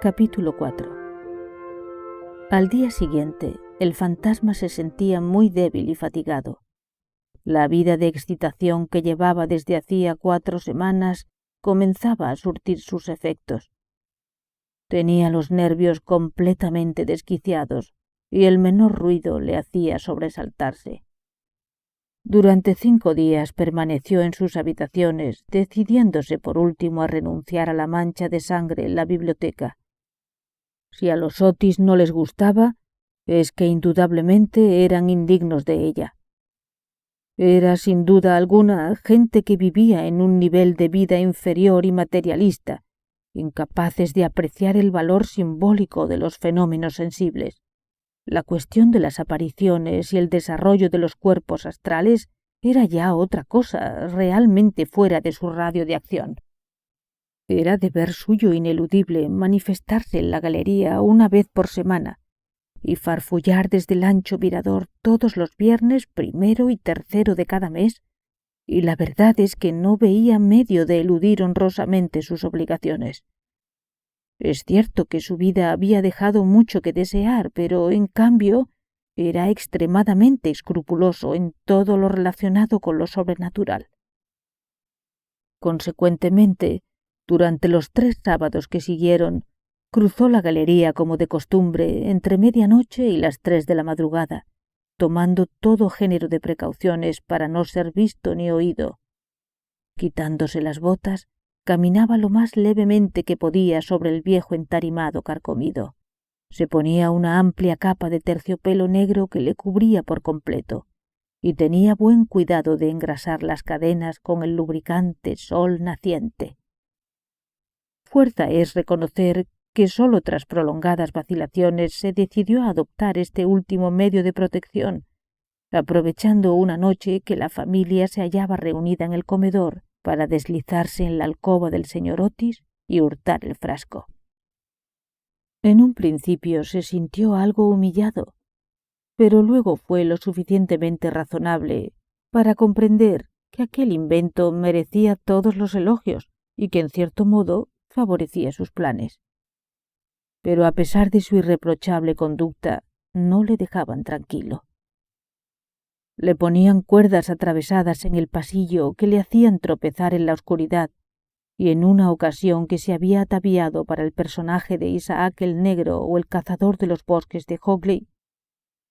Capítulo 4. Al día siguiente, el fantasma se sentía muy débil y fatigado. La vida de excitación que llevaba desde hacía 4 semanas comenzaba a surtir sus efectos. Tenía los nervios completamente desquiciados y el menor ruido le hacía sobresaltarse. Durante 5 días permaneció en sus habitaciones, decidiéndose por último a renunciar a la mancha de sangre en la biblioteca. Si a los Otis no les gustaba, es que indudablemente eran indignos de ella. Era sin duda alguna gente que vivía en un nivel de vida inferior y materialista, incapaces de apreciar el valor simbólico de los fenómenos sensibles. La cuestión de las apariciones y el desarrollo de los cuerpos astrales era ya otra cosa, realmente fuera de su radio de acción. Era deber suyo ineludible manifestarse en la galería una vez por semana y farfullar desde el ancho mirador todos los viernes 1 y 3 de cada mes, y la verdad es que no veía medio de eludir honrosamente sus obligaciones. Es cierto que su vida había dejado mucho que desear, pero, en cambio, era extremadamente escrupuloso en todo lo relacionado con lo sobrenatural. Consecuentemente, durante los 3 sábados que siguieron, cruzó la galería como de costumbre entre medianoche y las 3 de la madrugada, tomando todo género de precauciones para no ser visto ni oído. Quitándose las botas, caminaba lo más levemente que podía sobre el viejo entarimado carcomido. Se ponía una amplia capa de terciopelo negro que le cubría por completo, y tenía buen cuidado de engrasar las cadenas con el lubricante sol naciente. Fuerza es reconocer que sólo tras prolongadas vacilaciones se decidió a adoptar este último medio de protección, aprovechando una noche que la familia se hallaba reunida en el comedor para deslizarse en la alcoba del señor Otis y hurtar el frasco. En un principio se sintió algo humillado, pero luego fue lo suficientemente razonable para comprender que aquel invento merecía todos los elogios y que en cierto modo favorecía sus planes. Pero a pesar de su irreprochable conducta, no le dejaban tranquilo. Le ponían cuerdas atravesadas en el pasillo que le hacían tropezar en la oscuridad, y en una ocasión que se había ataviado para el personaje de Isaac el Negro o el cazador de los bosques de Hogley,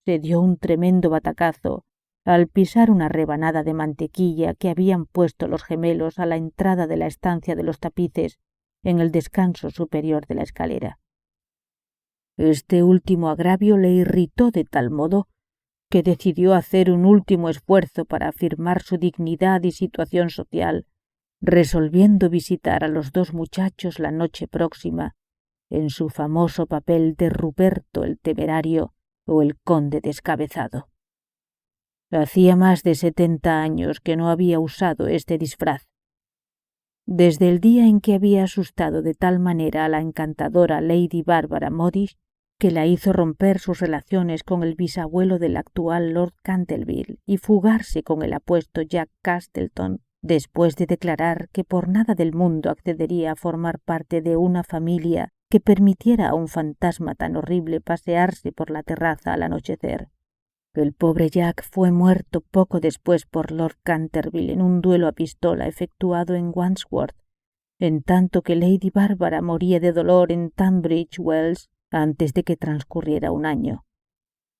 se dio un tremendo batacazo al pisar una rebanada de mantequilla que habían puesto los gemelos a la entrada de la estancia de los tapices en el descanso superior de la escalera. Este último agravio le irritó de tal modo que decidió hacer un último esfuerzo para afirmar su dignidad y situación social, resolviendo visitar a los 2 muchachos la noche próxima en su famoso papel de Ruperto el Temerario o el Conde Descabezado. Hacía más de 70 años que no había usado este disfraz. Desde el día en que había asustado de tal manera a la encantadora Lady Barbara Modish, que la hizo romper sus relaciones con el bisabuelo del actual Lord Canterville y fugarse con el apuesto Jack Castleton, después de declarar que por nada del mundo accedería a formar parte de una familia que permitiera a un fantasma tan horrible pasearse por la terraza al anochecer. El pobre Jack fue muerto poco después por Lord Canterville en un duelo a pistola efectuado en Wandsworth, en tanto que Lady Bárbara moría de dolor en Tunbridge Wells antes de que transcurriera un año,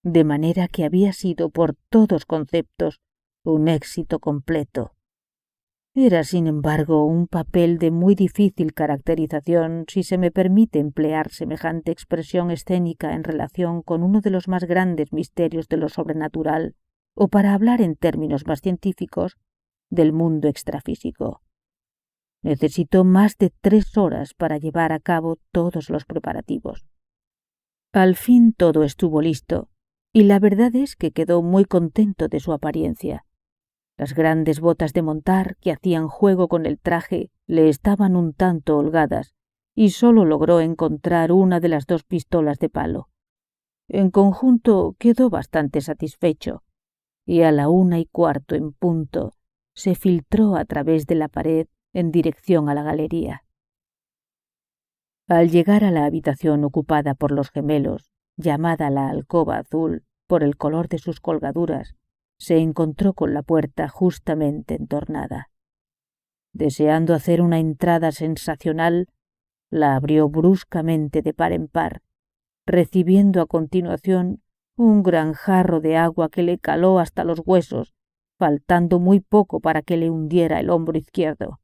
de manera que había sido por todos conceptos un éxito completo. Era, sin embargo, un papel de muy difícil caracterización, si se me permite emplear semejante expresión escénica en relación con uno de los más grandes misterios de lo sobrenatural, o para hablar en términos más científicos, del mundo extrafísico. Necesitó más de 3 horas para llevar a cabo todos los preparativos. Al fin todo estuvo listo, y la verdad es que quedó muy contento de su apariencia. Las grandes botas de montar que hacían juego con el traje le estaban un tanto holgadas, y solo logró encontrar una de las 2 pistolas de palo. En conjunto quedó bastante satisfecho, y a la 1:15 en punto se filtró a través de la pared en dirección a la galería. Al llegar a la habitación ocupada por los gemelos, llamada la alcoba azul por el color de sus colgaduras, se encontró con la puerta justamente entornada. Deseando hacer una entrada sensacional, la abrió bruscamente de par en par, recibiendo a continuación un gran jarro de agua que le caló hasta los huesos, faltando muy poco para que le hundiera el hombro izquierdo.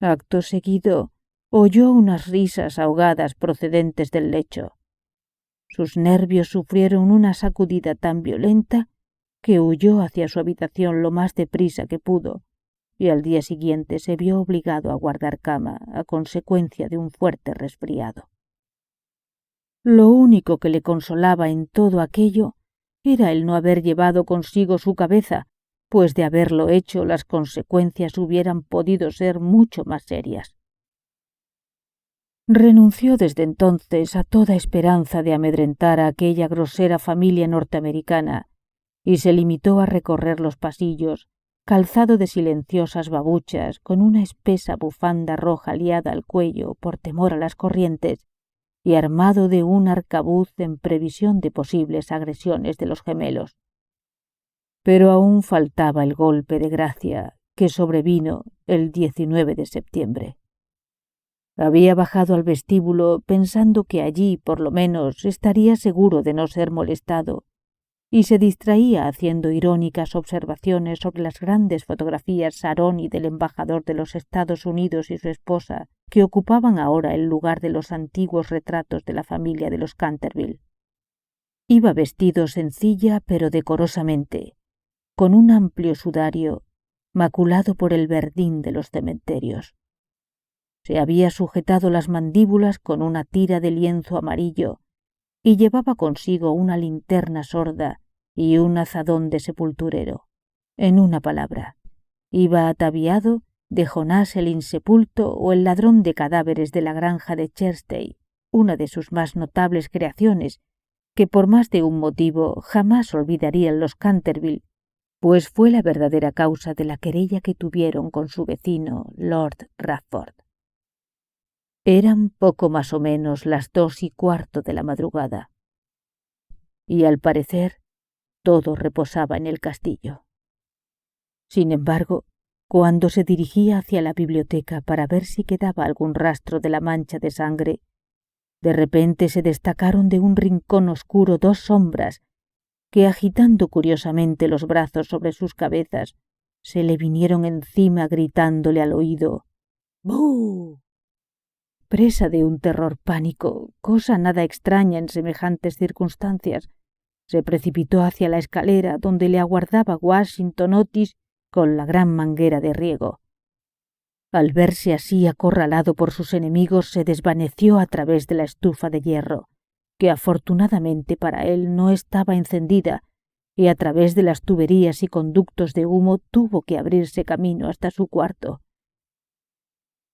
Acto seguido, oyó unas risas ahogadas procedentes del lecho. Sus nervios sufrieron una sacudida tan violenta que huyó hacia su habitación lo más deprisa que pudo, y al día siguiente se vio obligado a guardar cama a consecuencia de un fuerte resfriado. Lo único que le consolaba en todo aquello era el no haber llevado consigo su cabeza, pues de haberlo hecho las consecuencias hubieran podido ser mucho más serias. Renunció desde entonces a toda esperanza de amedrentar a aquella grosera familia norteamericana y se limitó a recorrer los pasillos, calzado de silenciosas babuchas, con una espesa bufanda roja liada al cuello por temor a las corrientes, y armado de un arcabuz en previsión de posibles agresiones de los gemelos. Pero aún faltaba el golpe de gracia que sobrevino el 19 de septiembre. Había bajado al vestíbulo pensando que allí, por lo menos, estaría seguro de no ser molestado, y se distraía haciendo irónicas observaciones sobre las grandes fotografías Saroni del embajador de los Estados Unidos y su esposa, que ocupaban ahora el lugar de los antiguos retratos de la familia de los Canterville. Iba vestido sencilla pero decorosamente, con un amplio sudario maculado por el verdín de los cementerios. Se había sujetado las mandíbulas con una tira de lienzo amarillo y llevaba consigo una linterna sorda y un azadón de sepulturero. En una palabra, iba ataviado de Jonás el insepulto o el ladrón de cadáveres de la granja de Chertsey, una de sus más notables creaciones, que por más de un motivo jamás olvidarían los Canterville, pues fue la verdadera causa de la querella que tuvieron con su vecino, Lord Rufford. Eran poco más o menos las 2:15 de la madrugada, y al parecer todo reposaba en el castillo. Sin embargo, cuando se dirigía hacia la biblioteca para ver si quedaba algún rastro de la mancha de sangre, de repente se destacaron de un rincón oscuro 2 sombras que, agitando curiosamente los brazos sobre sus cabezas, se le vinieron encima gritándole al oído «¡Bú!». Presa de un terror pánico, cosa nada extraña en semejantes circunstancias, se precipitó hacia la escalera donde le aguardaba Washington Otis con la gran manguera de riego. Al verse así acorralado por sus enemigos, se desvaneció a través de la estufa de hierro, que afortunadamente para él no estaba encendida, y a través de las tuberías y conductos de humo tuvo que abrirse camino hasta su cuarto.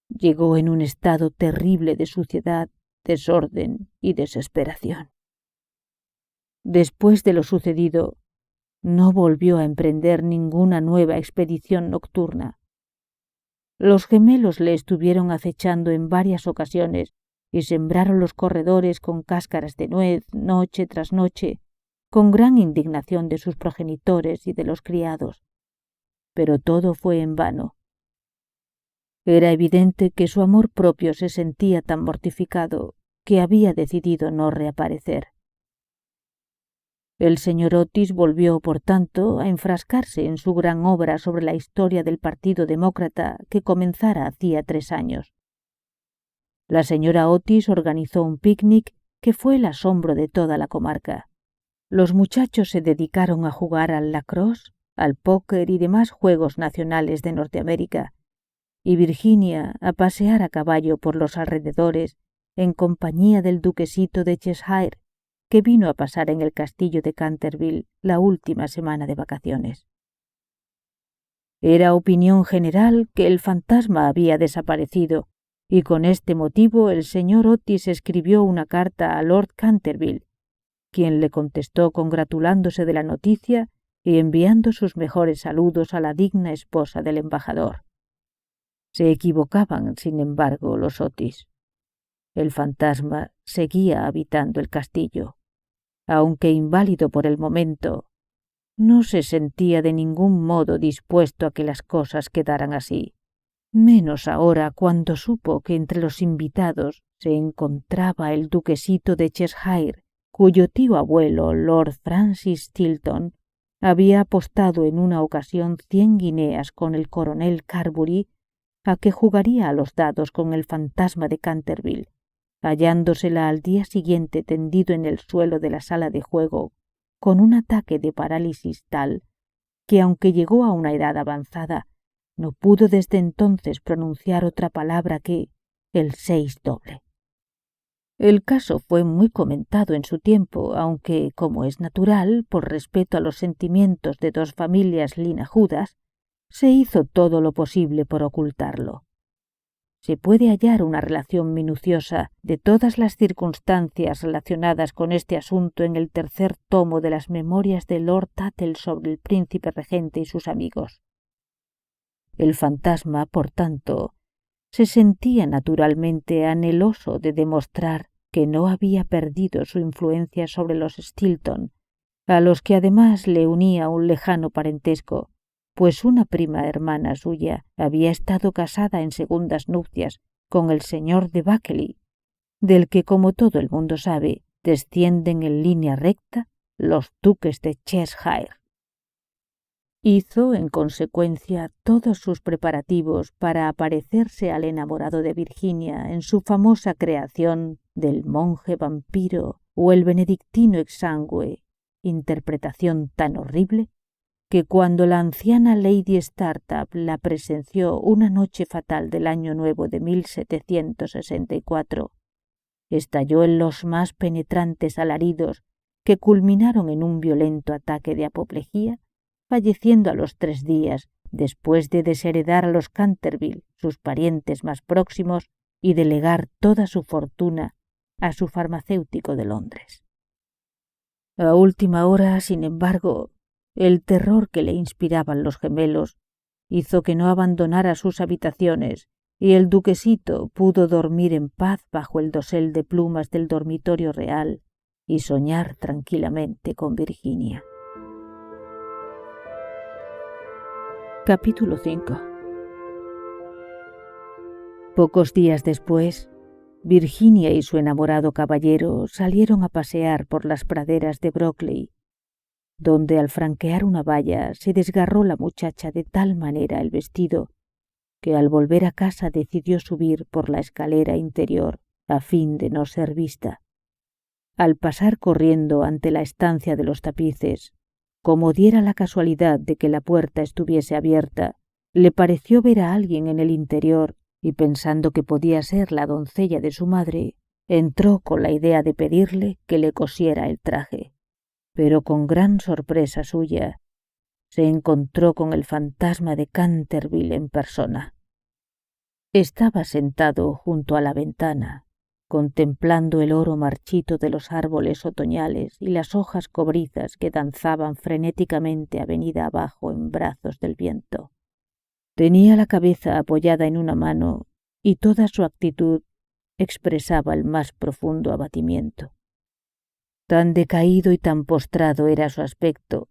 Llegó en un estado terrible de suciedad, desorden y desesperación. Después de lo sucedido, no volvió a emprender ninguna nueva expedición nocturna. Los gemelos le estuvieron acechando en varias ocasiones y sembraron los corredores con cáscaras de nuez noche tras noche, con gran indignación de sus progenitores y de los criados. Pero todo fue en vano. Era evidente que su amor propio se sentía tan mortificado que había decidido no reaparecer. El señor Otis volvió, por tanto, a enfrascarse en su gran obra sobre la historia del Partido Demócrata que comenzara hacía 3 años. La señora Otis organizó un picnic que fue el asombro de toda la comarca. Los muchachos se dedicaron a jugar al lacrosse, al póker y demás juegos nacionales de Norteamérica, y Virginia a pasear a caballo por los alrededores en compañía del duquesito de Cheshire, que vino a pasar en el castillo de Canterville la última semana de vacaciones. Era opinión general que el fantasma había desaparecido, y con este motivo el señor Otis escribió una carta a Lord Canterville, quien le contestó congratulándose de la noticia y enviando sus mejores saludos a la digna esposa del embajador. Se equivocaban, sin embargo, los Otis. El fantasma seguía habitando el castillo. Aunque inválido por el momento, no se sentía de ningún modo dispuesto a que las cosas quedaran así, menos ahora cuando supo que entre los invitados se encontraba el duquesito de Cheshire, cuyo tío abuelo, Lord Francis Tilton, había apostado en una ocasión 100 guineas con el coronel Carbury a que jugaría a los dados con el fantasma de Canterville, hallándosela al día siguiente tendido en el suelo de la sala de juego con un ataque de parálisis tal que, aunque llegó a una edad avanzada, no pudo desde entonces pronunciar otra palabra que el 6 doble. El caso fue muy comentado en su tiempo, aunque, como es natural, por respeto a los sentimientos de dos familias linajudas, se hizo todo lo posible por ocultarlo. Se puede hallar una relación minuciosa de todas las circunstancias relacionadas con este asunto en el 3er tomo de las memorias de Lord Tuttle sobre el príncipe regente y sus amigos. El fantasma, por tanto, se sentía naturalmente anheloso de demostrar que no había perdido su influencia sobre los Stilton, a los que además le unía un lejano parentesco, pues una prima hermana suya había estado casada en segundas nupcias con el señor de Buckley, del que, como todo el mundo sabe, descienden en línea recta los duques de Cheshire. Hizo, en consecuencia, todos sus preparativos para aparecerse al enamorado de Virginia en su famosa creación del monje vampiro o el benedictino exangüe, interpretación tan horrible que cuando la anciana Lady Startup la presenció una noche fatal del año nuevo de 1764, estalló en los más penetrantes alaridos que culminaron en un violento ataque de apoplejía, falleciendo a los 3 días después de desheredar a los Canterville, sus parientes más próximos, y delegar toda su fortuna a su farmacéutico de Londres. A última hora, sin embargo, el terror que le inspiraban los gemelos hizo que no abandonara sus habitaciones y el duquesito pudo dormir en paz bajo el dosel de plumas del dormitorio real y soñar tranquilamente con Virginia. Capítulo 5. Pocos días después, Virginia y su enamorado caballero salieron a pasear por las praderas de Brockley, donde al franquear una valla se desgarró la muchacha de tal manera el vestido que al volver a casa decidió subir por la escalera interior a fin de no ser vista. Al pasar corriendo ante la estancia de los tapices, como diera la casualidad de que la puerta estuviese abierta, le pareció ver a alguien en el interior y, pensando que podía ser la doncella de su madre, entró con la idea de pedirle que le cosiera el traje. Pero con gran sorpresa suya, se encontró con el fantasma de Canterville en persona. Estaba sentado junto a la ventana, contemplando el oro marchito de los árboles otoñales y las hojas cobrizas que danzaban frenéticamente avenida abajo en brazos del viento. Tenía la cabeza apoyada en una mano y toda su actitud expresaba el más profundo abatimiento. Tan decaído y tan postrado era su aspecto,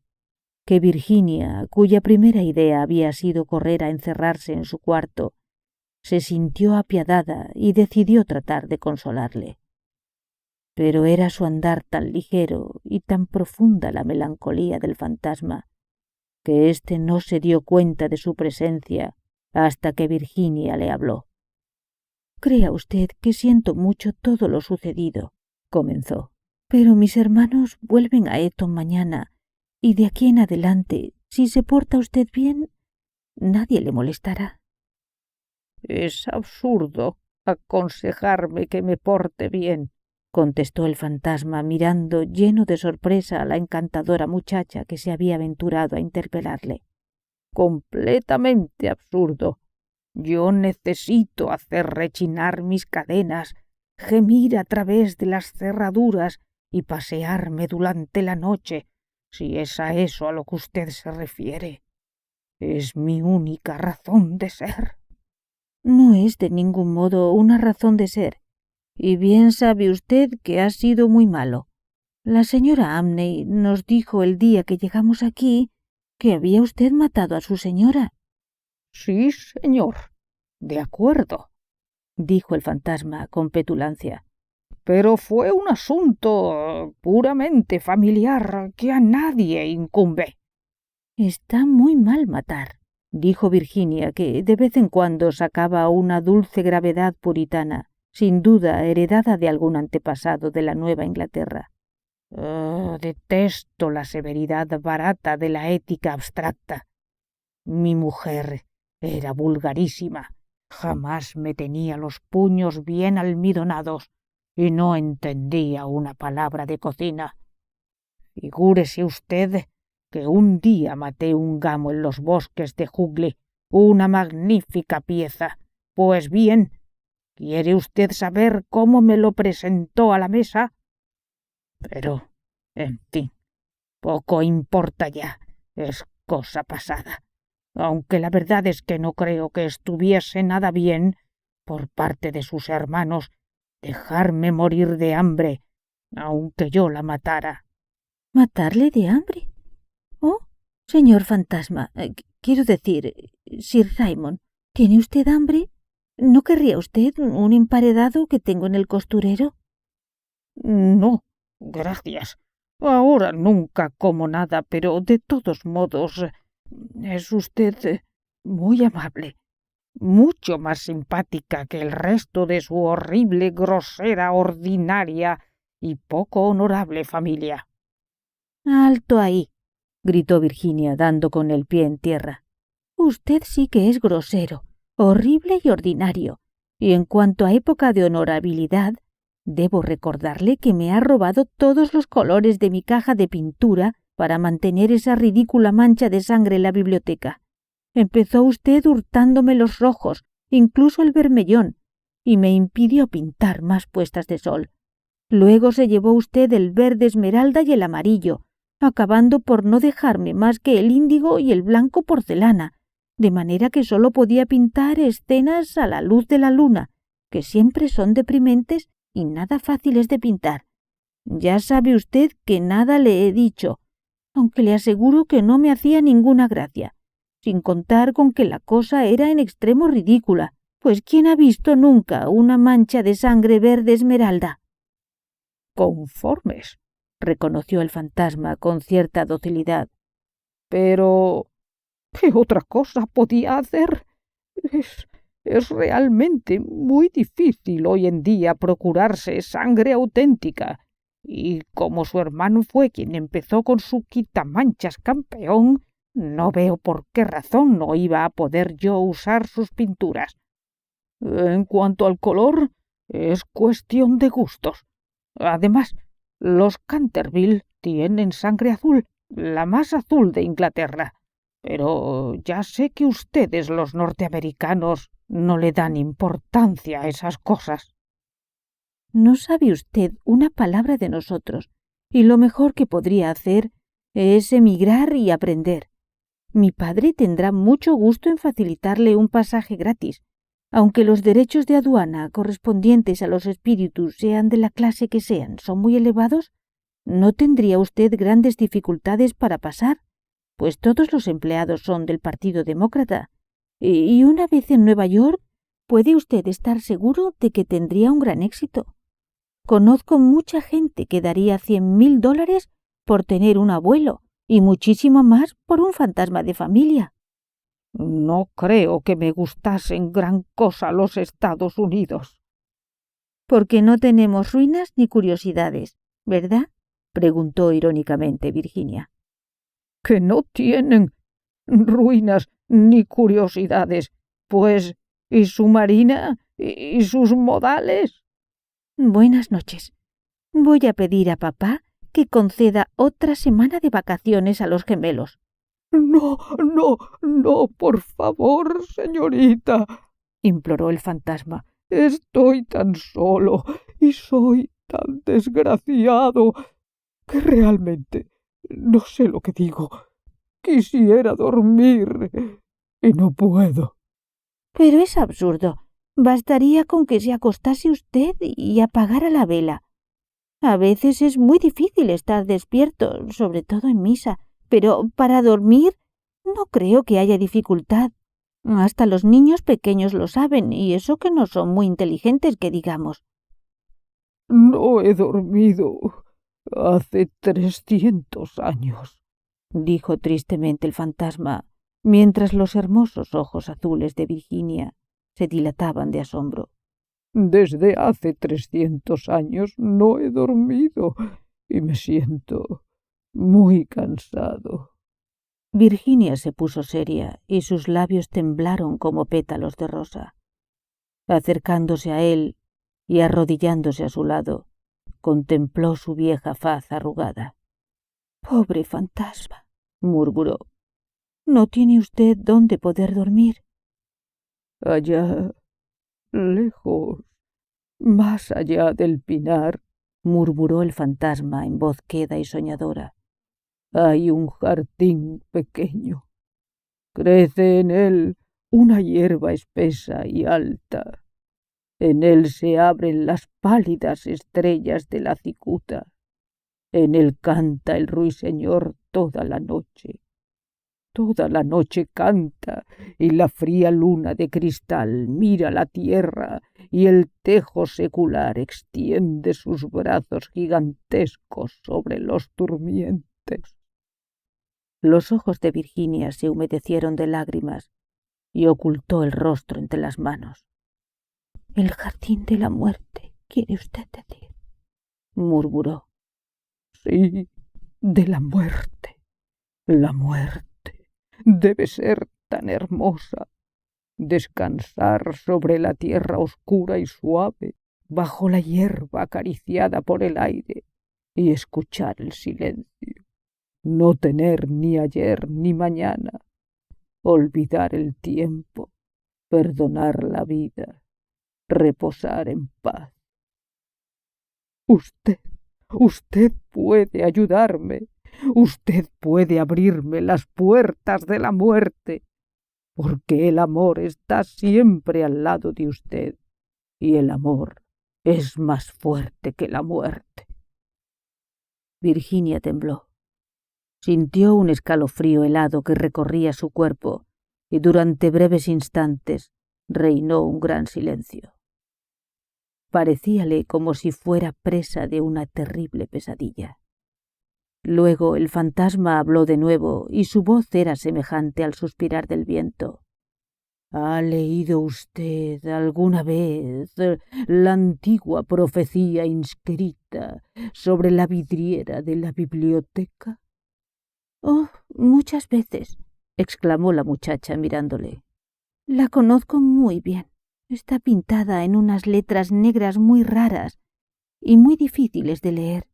que Virginia, cuya primera idea había sido correr a encerrarse en su cuarto, se sintió apiadada y decidió tratar de consolarle. Pero era su andar tan ligero y tan profunda la melancolía del fantasma, que éste no se dio cuenta de su presencia hasta que Virginia le habló. «Crea usted que siento mucho todo lo sucedido», comenzó. «Pero mis hermanos vuelven a Eton mañana, y de aquí en adelante, si se porta usted bien, nadie le molestará». Es absurdo aconsejarme que me porte bien, contestó el fantasma, mirando lleno de sorpresa a la encantadora muchacha que se había aventurado a interpelarle. Completamente absurdo. Yo necesito hacer rechinar mis cadenas, gemir a través de las cerraduras y pasearme durante la noche, si es a eso a lo que usted se refiere. Es mi única razón de ser. No es de ningún modo una razón de ser, y bien sabe usted que ha sido muy malo. La señora Amney nos dijo el día que llegamos aquí que había usted matado a su señora. Sí, señor. De acuerdo, dijo el fantasma con petulancia. Pero fue un asunto puramente familiar que a nadie incumbe. Está muy mal matar, dijo Virginia, que de vez en cuando sacaba una dulce gravedad puritana, sin duda heredada de algún antepasado de la Nueva Inglaterra. Detesto la severidad barata de la ética abstracta. Mi mujer era vulgarísima. Jamás me tenía los puños bien almidonados y no entendía una palabra de cocina. Figúrese usted que un día maté un gamo en los bosques de Jugle, una magnífica pieza. Pues bien, ¿quiere usted saber cómo me lo presentó a la mesa? Pero, en fin, poco importa ya, es cosa pasada. Aunque la verdad es que no creo que estuviese nada bien, por parte de sus hermanos, dejarme morir de hambre, aunque yo la matara. ¿Matarle de hambre? Oh, señor fantasma, quiero decir, Sir Raymond, ¿tiene usted hambre? ¿No querría usted un emparedado que tengo en el costurero? No, gracias. Ahora nunca como nada, pero de todos modos es usted muy amable, mucho más simpática que el resto de su horrible, grosera, ordinaria y poco honorable familia. Alto ahí, gritó Virginia, dando con el pie en tierra. Usted sí que es grosero, horrible y ordinario, y en cuanto a época de honorabilidad, debo recordarle que me ha robado todos los colores de mi caja de pintura para mantener esa ridícula mancha de sangre en la biblioteca. Empezó usted hurtándome los rojos, incluso el bermellón, y me impidió pintar más puestas de sol. Luego se llevó usted el verde esmeralda y el amarillo, acabando por no dejarme más que el índigo y el blanco porcelana, de manera que solo podía pintar escenas a la luz de la luna, que siempre son deprimentes y nada fáciles de pintar. Ya sabe usted que nada le he dicho, aunque le aseguro que no me hacía ninguna gracia, sin contar con que la cosa era en extremo ridícula, pues ¿quién ha visto nunca una mancha de sangre verde esmeralda? Conformes, reconoció el fantasma con cierta docilidad. Pero ¿qué otra cosa podía hacer? Es realmente muy difícil hoy en día procurarse sangre auténtica, y como su hermano fue quien empezó con su quitamanchas campeón, no veo por qué razón no iba a poder yo usar sus pinturas. En cuanto al color, es cuestión de gustos. Además, los Canterville tienen sangre azul, la más azul de Inglaterra. Pero ya sé que ustedes, los norteamericanos, no le dan importancia a esas cosas. No sabe usted una palabra de nosotros, y lo mejor que podría hacer es emigrar y aprender. Mi padre tendrá mucho gusto en facilitarle un pasaje gratis, aunque los derechos de aduana correspondientes a los espíritus sean de la clase que sean, son muy elevados, no tendría usted grandes dificultades para pasar, pues todos los empleados son del Partido Demócrata, y una vez en Nueva York puede usted estar seguro de que tendría un gran éxito. Conozco mucha gente que daría $100,000 por tener un abuelo y muchísimo más por un fantasma de familia. No creo que me gustasen gran cosa los Estados Unidos. Porque no tenemos ruinas ni curiosidades, ¿verdad? Preguntó irónicamente Virginia. Que no tienen ruinas ni curiosidades, pues ¿Y su marina? ¿Y sus modales? Buenas noches. Voy a pedir a papá que conceda otra semana de vacaciones a los gemelos. No, no, no, por favor, señorita, imploró el fantasma. Estoy tan solo y soy tan desgraciado que realmente no sé lo que digo. Quisiera dormir y no puedo. Pero es absurdo. Bastaría con que se acostase usted y apagara la vela. A veces es muy difícil estar despierto, sobre todo en misa, pero para dormir no creo que haya dificultad. Hasta los niños pequeños lo saben, y eso que no son muy inteligentes, que digamos. No he dormido hace 300 años, dijo tristemente el fantasma, mientras los hermosos ojos azules de Virginia se dilataban de asombro. Desde hace 300 años no he dormido y me siento muy cansado. Virginia se puso seria y sus labios temblaron como pétalos de rosa. Acercándose a él y arrodillándose a su lado, contempló su vieja faz arrugada. «Pobre fantasma», murmuró. «¿no tiene usted dónde poder dormir?» «Allá, lejos, más allá del pinar», murmuró el fantasma en voz queda y soñadora. «Hay un jardín pequeño. Crece en él una hierba espesa y alta. En él se abren las pálidas estrellas de la cicuta. En él canta el ruiseñor toda la noche. Toda la noche canta, y la fría luna de cristal mira la tierra, y el tejo secular extiende sus brazos gigantescos sobre los durmientes». Los ojos de Virginia se humedecieron de lágrimas y ocultó el rostro entre las manos. «El jardín de la muerte, ¿quiere usted decir?», murmuró. «Sí, de la muerte. La muerte debe ser tan hermosa. Descansar sobre la tierra oscura y suave, bajo la hierba acariciada por el aire, y escuchar el silencio. No tener ni ayer ni mañana. Olvidar el tiempo, perdonar la vida, reposar en paz. Usted puede ayudarme. Usted puede abrirme las puertas de la muerte, porque el amor está siempre al lado de usted, y el amor es más fuerte que la muerte». Virginia tembló. Sintió un escalofrío helado que recorría su cuerpo, y durante breves instantes reinó un gran silencio. Parecíale como si fuera presa de una terrible pesadilla. Luego el fantasma habló de nuevo y su voz era semejante al suspirar del viento. ¿Ha leído usted alguna vez la antigua profecía inscrita sobre la vidriera de la biblioteca? «Oh, muchas veces», exclamó la muchacha mirándole. «La conozco muy bien. Está pintada en unas letras negras muy raras y muy difíciles de leer.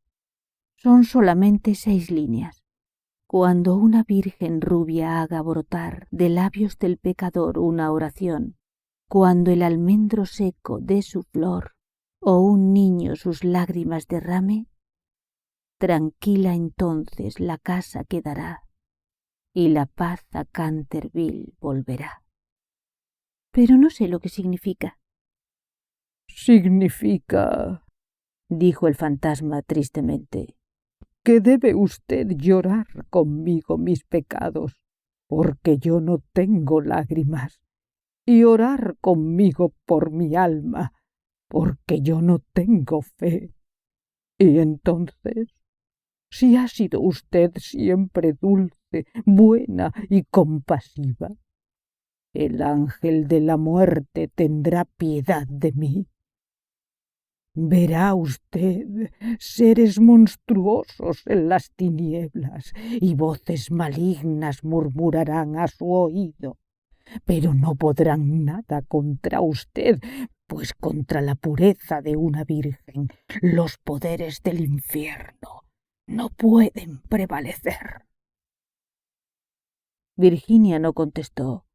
Son solamente 6 líneas. Cuando una virgen rubia haga brotar de labios del pecador una oración, cuando el almendro seco dé su flor o un niño sus lágrimas derrame, tranquila entonces la casa quedará y la paz a Canterville volverá». Pero no sé lo que significa. «Significa», dijo el fantasma tristemente, «que debe usted llorar conmigo mis pecados, porque yo no tengo lágrimas, y orar conmigo por mi alma, porque yo no tengo fe. Y entonces, si ha sido usted siempre dulce, buena y compasiva, el ángel de la muerte tendrá piedad de mí. Verá usted seres monstruosos en las tinieblas y voces malignas murmurarán a su oído. pero no podrán nada contra usted, pues contra la pureza de una virgen los poderes del infierno no pueden prevalecer. Virginia no contestó,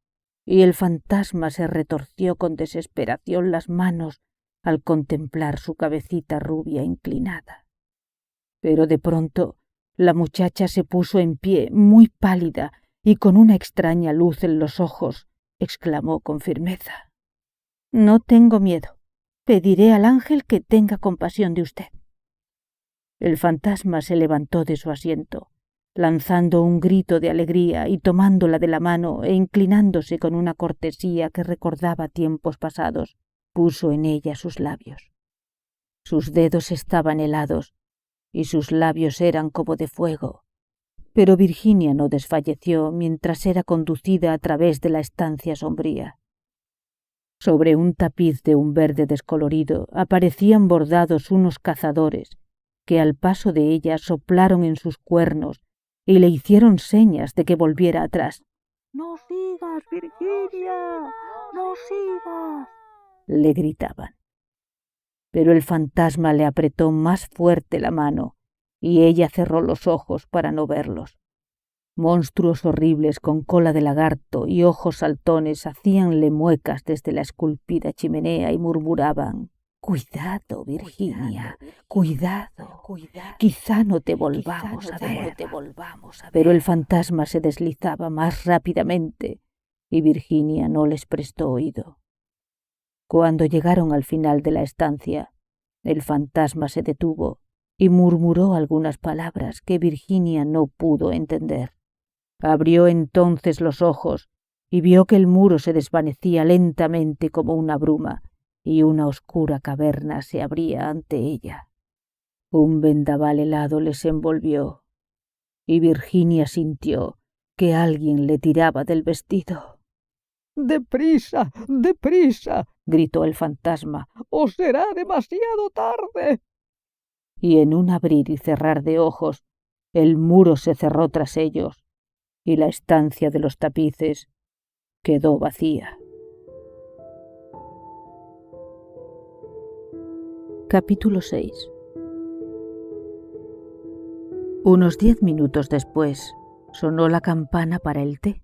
y el fantasma se retorció con desesperación las manos al contemplar su cabecita rubia inclinada. Pero de pronto la muchacha se puso en pie, muy pálida, y con una extraña luz en los ojos, exclamó con firmeza: «No tengo miedo. Pediré al ángel que tenga compasión de usted». El fantasma se levantó de su asiento, lanzando un grito de alegría y tomándola de la mano e inclinándose con una cortesía que recordaba tiempos pasados, puso en ella sus labios. Sus dedos estaban helados y sus labios eran como de fuego, pero Virginia no desfalleció mientras era conducida a través de la estancia sombría. Sobre un tapiz de un verde descolorido aparecían bordados unos cazadores que al paso de ella soplaron en sus cuernos y le hicieron señas de que volviera atrás. «¡No sigas, Virginia! ¡No sigas!», le gritaban. Pero el fantasma le apretó más fuerte la mano y ella cerró los ojos para no verlos. Monstruos horribles con cola de lagarto y ojos saltones hacíanle muecas desde la esculpida chimenea y murmuraban: «Cuidado, Virginia, cuidado, quizá no te volvamos a ver». Pero el fantasma se deslizaba más rápidamente y Virginia no les prestó oído. Cuando llegaron al final de la estancia, el fantasma se detuvo y murmuró algunas palabras que Virginia no pudo entender. Abrió entonces los ojos y vio que el muro se desvanecía lentamente como una bruma y una oscura caverna se abría ante ella. Un vendaval helado les envolvió y Virginia sintió que alguien le tiraba del vestido. ¡Deprisa, deprisa!, gritó el fantasma, ¡o será demasiado tarde! Y en un abrir y cerrar de ojos, el muro se cerró tras ellos y la estancia de los tapices quedó vacía. Capítulo 6. Unos 10 minutos después sonó la campana para el té,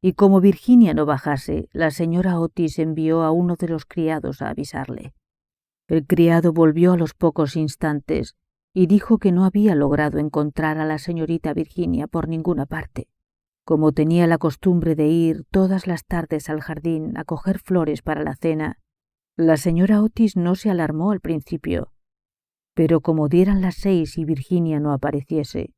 y como Virginia no bajase, la señora Otis envió a uno de los criados a avisarle. El criado volvió a los pocos instantes y dijo que no había logrado encontrar a la señorita Virginia por ninguna parte. Como tenía la costumbre de ir todas las tardes al jardín a coger flores para la cena, la señora Otis no se alarmó al principio, pero como dieran las 6 y Virginia no apareciese,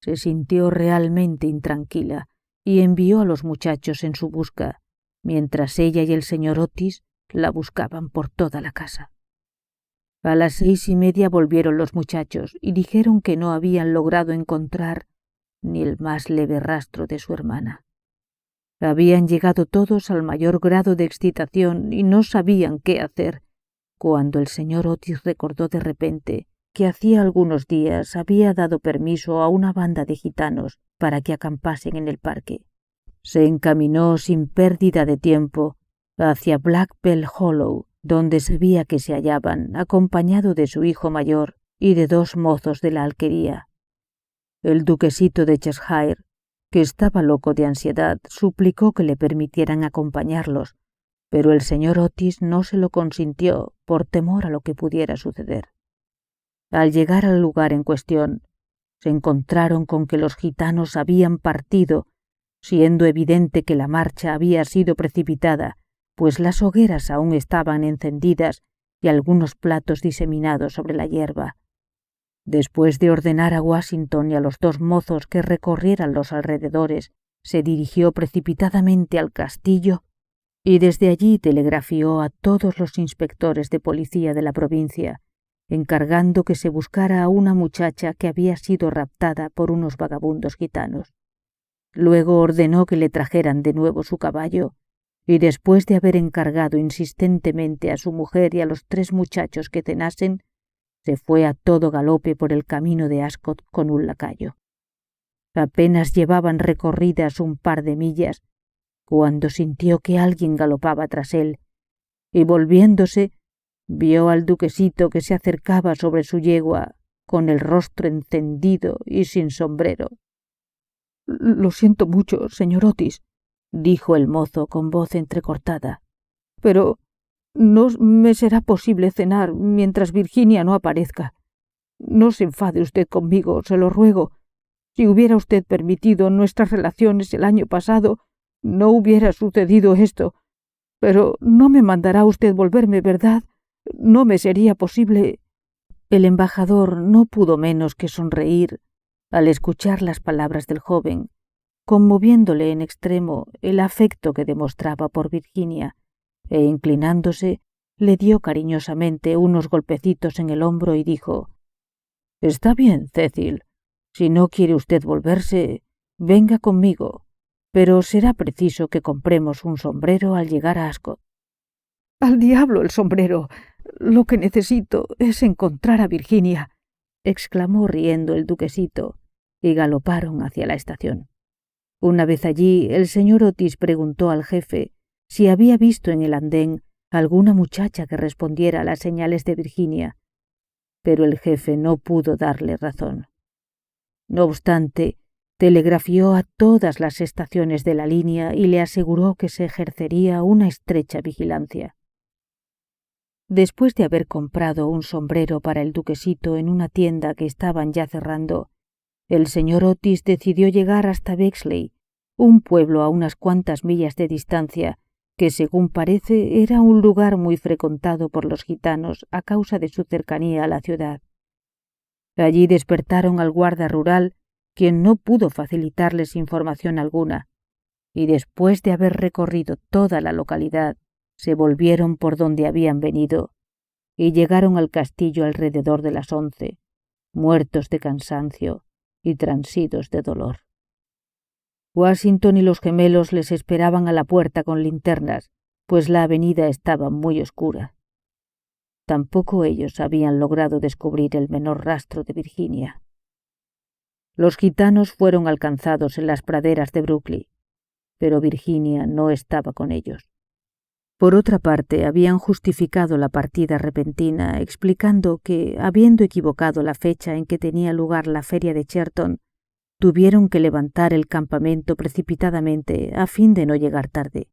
se sintió realmente intranquila y envió a los muchachos en su busca, mientras ella y el señor Otis la buscaban por toda la casa. A las 6:30 volvieron los muchachos y dijeron que no habían logrado encontrar ni el más leve rastro de su hermana. Habían llegado todos al mayor grado de excitación y no sabían qué hacer, cuando el señor Otis recordó de repente que hacía algunos días había dado permiso a una banda de gitanos para que acampasen en el parque. Se encaminó sin pérdida de tiempo hacia Blackbell Hollow, donde sabía que se hallaban, acompañado de su hijo mayor y de 2 mozos de la alquería. El duquesito de Cheshire, que estaba loco de ansiedad, suplicó que le permitieran acompañarlos, pero el señor Otis no se lo consintió por temor a lo que pudiera suceder. Al llegar al lugar en cuestión, se encontraron con que los gitanos habían partido, siendo evidente que la marcha había sido precipitada, pues las hogueras aún estaban encendidas y algunos platos diseminados sobre la hierba. Después de ordenar a Washington y a los 2 mozos que recorrieran los alrededores, se dirigió precipitadamente al castillo y desde allí telegrafió a todos los inspectores de policía de la provincia, encargando que se buscara a una muchacha que había sido raptada por unos vagabundos gitanos. Luego ordenó que le trajeran de nuevo su caballo, y después de haber encargado insistentemente a su mujer y a los 3 muchachos que cenasen, se fue a todo galope por el camino de Ascot con un lacayo. Apenas llevaban recorridas un par de millas, cuando sintió que alguien galopaba tras él, y volviéndose, vio al duquesito que se acercaba sobre su yegua, con el rostro encendido y sin sombrero. «Lo siento mucho, señor Otis», dijo el mozo con voz entrecortada, «pero no me será posible cenar mientras Virginia no aparezca. No se enfade usted conmigo, se lo ruego. Si hubiera usted permitido nuestras relaciones el año pasado, no hubiera sucedido esto. Pero no me mandará usted volverme, ¿verdad? No me sería posible». El embajador no pudo menos que sonreír al escuchar las palabras del joven, conmoviéndole en extremo el afecto que demostraba por Virginia, e inclinándose, le dio cariñosamente unos golpecitos en el hombro y dijo: «Está bien, Cecil. Si no quiere usted volverse, venga conmigo, pero será preciso que compremos un sombrero al llegar a Ascot». «Al diablo el sombrero. Lo que necesito es encontrar a Virginia», exclamó riendo el duquesito, y galoparon hacia la estación. Una vez allí, el señor Otis preguntó al jefe si había visto en el andén alguna muchacha que respondiera a las señales de Virginia, pero el jefe no pudo darle razón. No obstante, telegrafió a todas las estaciones de la línea y le aseguró que se ejercería una estrecha vigilancia. Después de haber comprado un sombrero para el duquesito en una tienda que estaban ya cerrando, el señor Otis decidió llegar hasta Bexley, un pueblo a unas cuantas millas de distancia, que según parece era un lugar muy frecuentado por los gitanos a causa de su cercanía a la ciudad. Allí despertaron al guarda rural, quien no pudo facilitarles información alguna, y después de haber recorrido toda la localidad, se volvieron por donde habían venido, y llegaron al castillo alrededor de las 11, muertos de cansancio y transidos de dolor. Washington y los gemelos les esperaban a la puerta con linternas, pues la avenida estaba muy oscura. Tampoco ellos habían logrado descubrir el menor rastro de Virginia. Los gitanos fueron alcanzados en las praderas de Brooklyn, pero Virginia no estaba con ellos. Por otra parte, habían justificado la partida repentina, explicando que, habiendo equivocado la fecha en que tenía lugar la feria de Cherton, tuvieron que levantar el campamento precipitadamente a fin de no llegar tarde.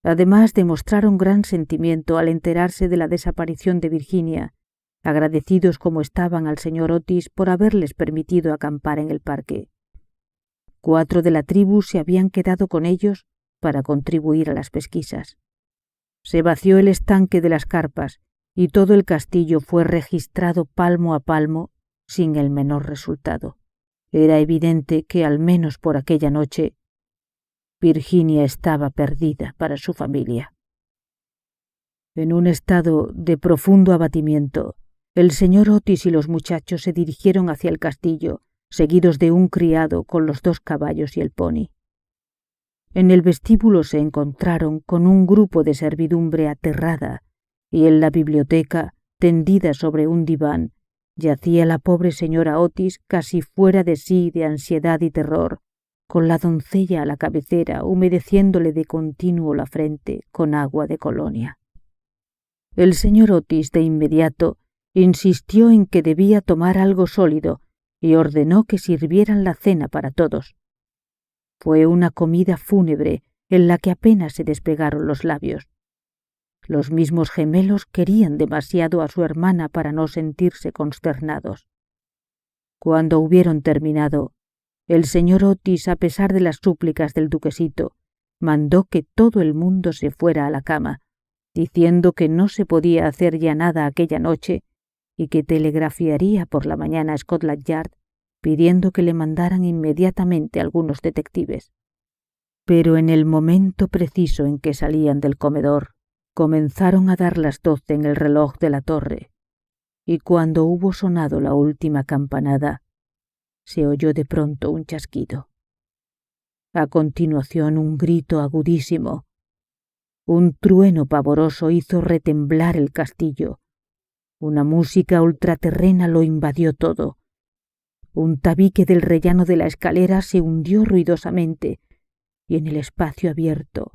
Además, demostraron gran sentimiento al enterarse de la desaparición de Virginia, agradecidos como estaban al señor Otis por haberles permitido acampar en el parque. 4 de la tribu se habían quedado con ellos para contribuir a las pesquisas. Se vació el estanque de las carpas y todo el castillo fue registrado palmo a palmo sin el menor resultado. Era evidente que, al menos por aquella noche, Virginia estaba perdida para su familia. En un estado de profundo abatimiento, el señor Otis y los muchachos se dirigieron hacia el castillo, seguidos de un criado con los 2 caballos y el pony. En el vestíbulo se encontraron con un grupo de servidumbre aterrada, y en la biblioteca, tendida sobre un diván, yacía la pobre señora Otis casi fuera de sí de ansiedad y terror, con la doncella a la cabecera humedeciéndole de continuo la frente con agua de colonia. El señor Otis de inmediato insistió en que debía tomar algo sólido y ordenó que sirvieran la cena para todos. Fue una comida fúnebre en la que apenas se despegaron los labios. Los mismos gemelos querían demasiado a su hermana para no sentirse consternados. Cuando hubieron terminado, el señor Otis, a pesar de las súplicas del duquesito, mandó que todo el mundo se fuera a la cama, diciendo que no se podía hacer ya nada aquella noche y que telegrafiaría por la mañana a Scotland Yard pidiendo que le mandaran inmediatamente algunos detectives. Pero en el momento preciso en que salían del comedor, comenzaron a dar las 12 en el reloj de la torre, y cuando hubo sonado la última campanada, se oyó de pronto un chasquido. A continuación un grito agudísimo. Un trueno pavoroso hizo retemblar el castillo. Una música ultraterrena lo invadió todo. Un tabique del rellano de la escalera se hundió ruidosamente, y en el espacio abierto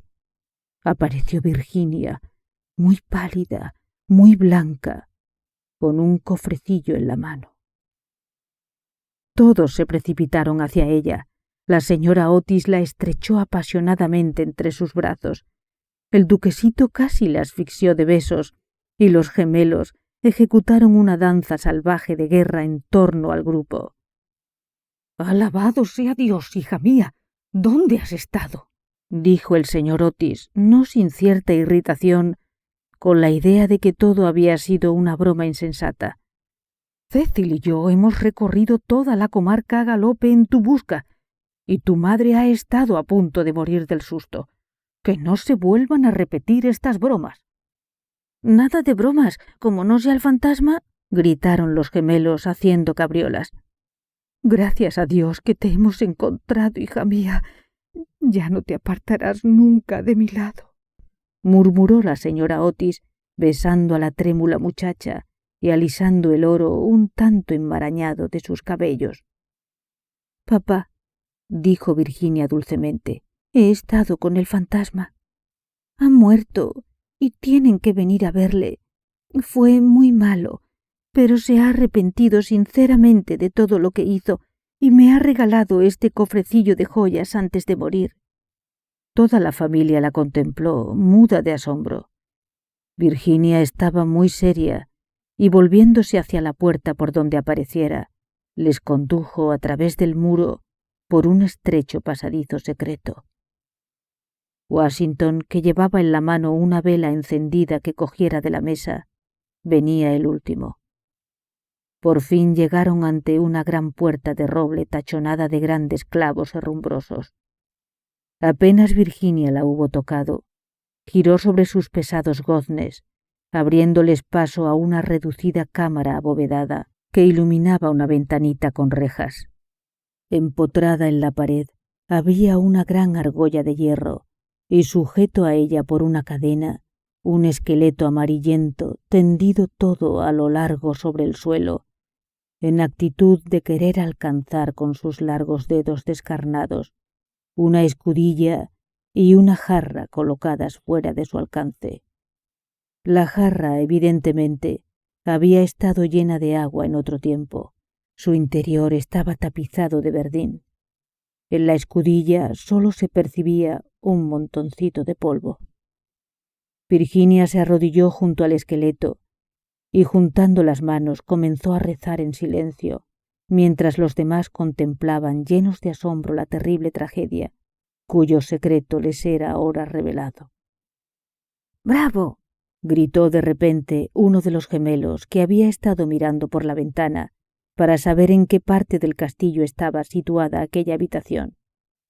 apareció Virginia, muy pálida, muy blanca, con un cofrecillo en la mano. Todos se precipitaron hacia ella. La señora Otis la estrechó apasionadamente entre sus brazos. El duquesito casi la asfixió de besos, y los gemelos ejecutaron una danza salvaje de guerra en torno al grupo. «Alabado sea Dios, hija mía. ¿Dónde has estado?», dijo el señor Otis, no sin cierta irritación, con la idea de que todo había sido una broma insensata. «Cecil y yo hemos recorrido toda la comarca a galope en tu busca, y tu madre ha estado a punto de morir del susto. Que no se vuelvan a repetir estas bromas». «Nada de bromas, como no sea el fantasma», gritaron los gemelos haciendo cabriolas. «Gracias a Dios que te hemos encontrado, hija mía. Ya no te apartarás nunca de mi lado», murmuró la señora Otis, besando a la trémula muchacha y alisando el oro un tanto enmarañado de sus cabellos. «Papá», dijo Virginia dulcemente, «he estado con el fantasma. Ha muerto y tienen que venir a verle. Fue muy malo, pero se ha arrepentido sinceramente de todo lo que hizo y me ha regalado este cofrecillo de joyas antes de morir». Toda la familia la contempló, muda de asombro. Virginia estaba muy seria y, volviéndose hacia la puerta por donde apareciera, les condujo a través del muro por un estrecho pasadizo secreto. Washington, que llevaba en la mano una vela encendida que cogiera de la mesa, venía el último. Por fin llegaron ante una gran puerta de roble tachonada de grandes clavos herrumbrosos. Apenas Virginia la hubo tocado, giró sobre sus pesados goznes, abriéndoles paso a una reducida cámara abovedada que iluminaba una ventanita con rejas. Empotrada en la pared había una gran argolla de hierro, y sujeto a ella por una cadena, un esqueleto amarillento tendido todo a lo largo sobre el suelo, en actitud de querer alcanzar con sus largos dedos descarnados una escudilla y una jarra colocadas fuera de su alcance. La jarra, evidentemente, había estado llena de agua en otro tiempo. Su interior estaba tapizado de verdín. En la escudilla solo se percibía un montoncito de polvo. Virginia se arrodilló junto al esqueleto y, juntando las manos, comenzó a rezar en silencio, mientras los demás contemplaban llenos de asombro la terrible tragedia, cuyo secreto les era ahora revelado. «¡Bravo!», gritó de repente uno de los gemelos que había estado mirando por la ventana para saber en qué parte del castillo estaba situada aquella habitación.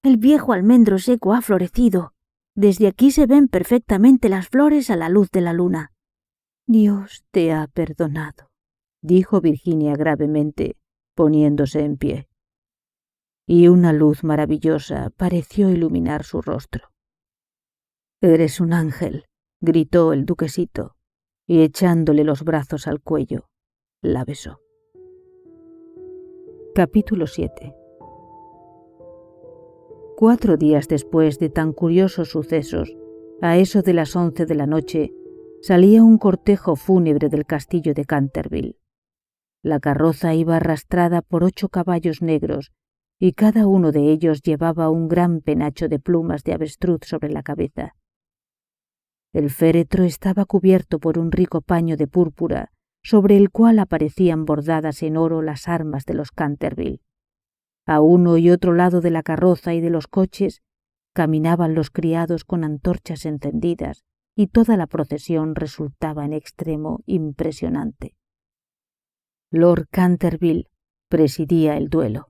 «El viejo almendro seco ha florecido. Desde aquí se ven perfectamente las flores a la luz de la luna». «Dios te ha perdonado», dijo Virginia gravemente, poniéndose en pie. Y una luz maravillosa pareció iluminar su rostro. «Eres un ángel», gritó el duquesito, y echándole los brazos al cuello, la besó. Capítulo 7. 4 días después de tan curiosos sucesos, a eso de las 11 de la noche, salía un cortejo fúnebre del castillo de Canterville. La carroza iba arrastrada por 8 caballos negros, y cada uno de ellos llevaba un gran penacho de plumas de avestruz sobre la cabeza. El féretro estaba cubierto por un rico paño de púrpura, sobre el cual aparecían bordadas en oro las armas de los Canterville. A uno y otro lado de la carroza y de los coches caminaban los criados con antorchas encendidas, y toda la procesión resultaba en extremo impresionante. Lord Canterville presidía el duelo.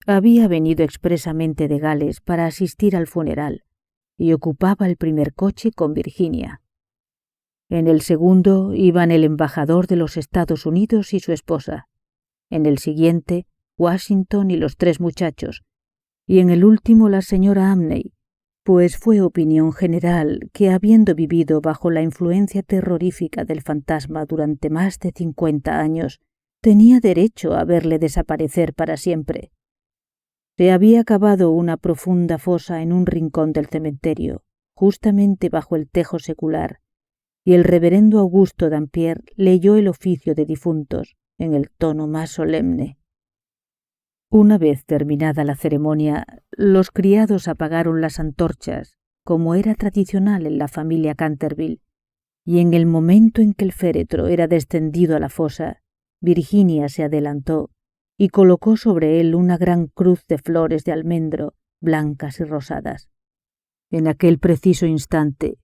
Había venido expresamente de Gales para asistir al funeral y ocupaba el primer coche con Virginia. En el segundo iban el embajador de los Estados Unidos y su esposa. En el siguiente, Washington y los 3 muchachos. Y en el último la señora Amney, pues fue opinión general que, habiendo vivido bajo la influencia terrorífica del fantasma durante más de 50 años, tenía derecho a verle desaparecer para siempre. Se había cavado una profunda fosa en un rincón del cementerio, justamente bajo el tejo secular, y el reverendo Augusto Dampier leyó el oficio de difuntos en el tono más solemne. Una vez terminada la ceremonia, los criados apagaron las antorchas, como era tradicional en la familia Canterville, y en el momento en que el féretro era descendido a la fosa, Virginia se adelantó y colocó sobre él una gran cruz de flores de almendro, blancas y rosadas. En aquel preciso instante,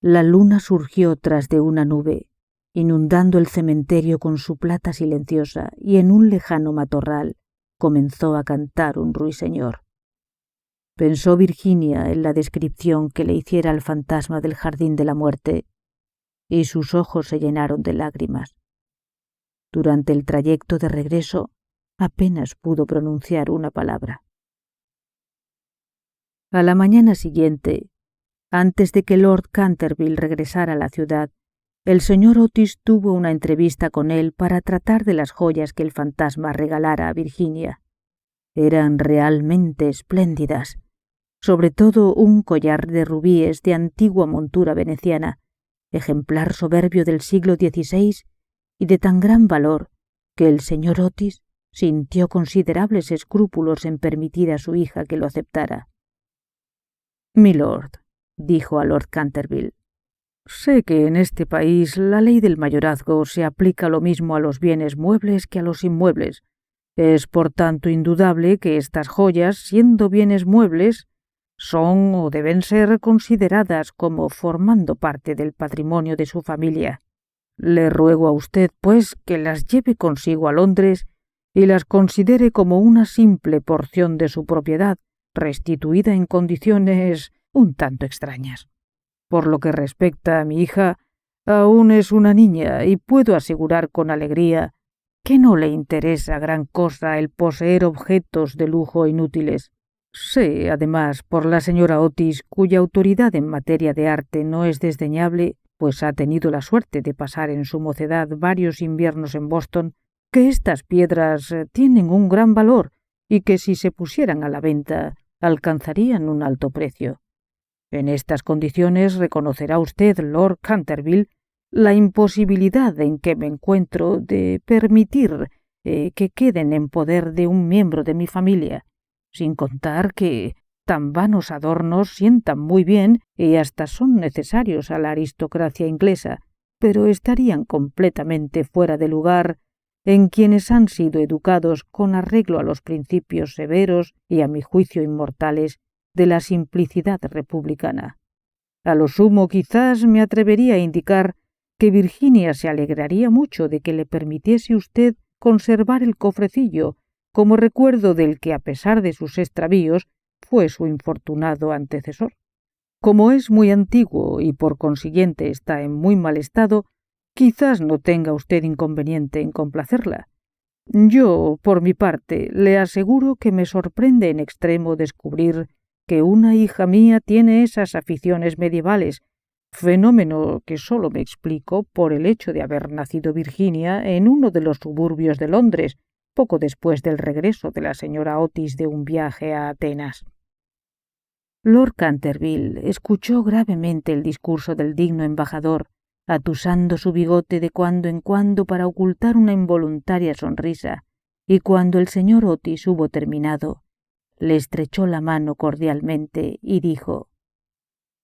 la luna surgió tras de una nube, inundando el cementerio con su plata silenciosa, y en un lejano matorral comenzó a cantar un ruiseñor. Pensó Virginia en la descripción que le hiciera el fantasma del jardín de la muerte, y sus ojos se llenaron de lágrimas. Durante el trayecto de regreso, apenas pudo pronunciar una palabra. A la mañana siguiente, antes de que Lord Canterville regresara a la ciudad, el señor Otis tuvo una entrevista con él para tratar de las joyas que el fantasma regalara a Virginia. Eran realmente espléndidas, sobre todo un collar de rubíes de antigua montura veneciana, ejemplar soberbio del siglo XVI y de tan gran valor que el señor Otis sintió considerables escrúpulos en permitir a su hija que lo aceptara. «Milord», dijo a Lord Canterville, «sé que en este país la ley del mayorazgo se aplica lo mismo a los bienes muebles que a los inmuebles. Es por tanto indudable que estas joyas, siendo bienes muebles, son o deben ser consideradas como formando parte del patrimonio de su familia. Le ruego a usted, pues, que las lleve consigo a Londres y las considere como una simple porción de su propiedad, restituida en condiciones un tanto extrañas. Por lo que respecta a mi hija, aún es una niña y puedo asegurar con alegría que no le interesa gran cosa el poseer objetos de lujo inútiles. Sé, además, por la señora Otis, cuya autoridad en materia de arte no es desdeñable, pues ha tenido la suerte de pasar en su mocedad varios inviernos en Boston, que estas piedras tienen un gran valor y que si se pusieran a la venta alcanzarían un alto precio. En estas condiciones reconocerá usted, Lord Canterville, la imposibilidad en que me encuentro de permitir que queden en poder de un miembro de mi familia, sin contar que tan vanos adornos sientan muy bien y hasta son necesarios a la aristocracia inglesa, pero estarían completamente fuera de lugar en quienes han sido educados con arreglo a los principios severos y a mi juicio inmortales de la simplicidad republicana. A lo sumo quizás me atrevería a indicar que Virginia se alegraría mucho de que le permitiese usted conservar el cofrecillo como recuerdo del que, a pesar de sus extravíos, fue su infortunado antecesor. Como es muy antiguo y por consiguiente está en muy mal estado, quizás no tenga usted inconveniente en complacerla. Yo, por mi parte, le aseguro que me sorprende en extremo descubrir que una hija mía tiene esas aficiones medievales, fenómeno que solo me explico por el hecho de haber nacido Virginia en uno de los suburbios de Londres, poco después del regreso de la señora Otis de un viaje a Atenas. Lord Canterville escuchó gravemente el discurso del digno embajador, atusando su bigote de cuando en cuando para ocultar una involuntaria sonrisa, y cuando el señor Otis hubo terminado, le estrechó la mano cordialmente y dijo: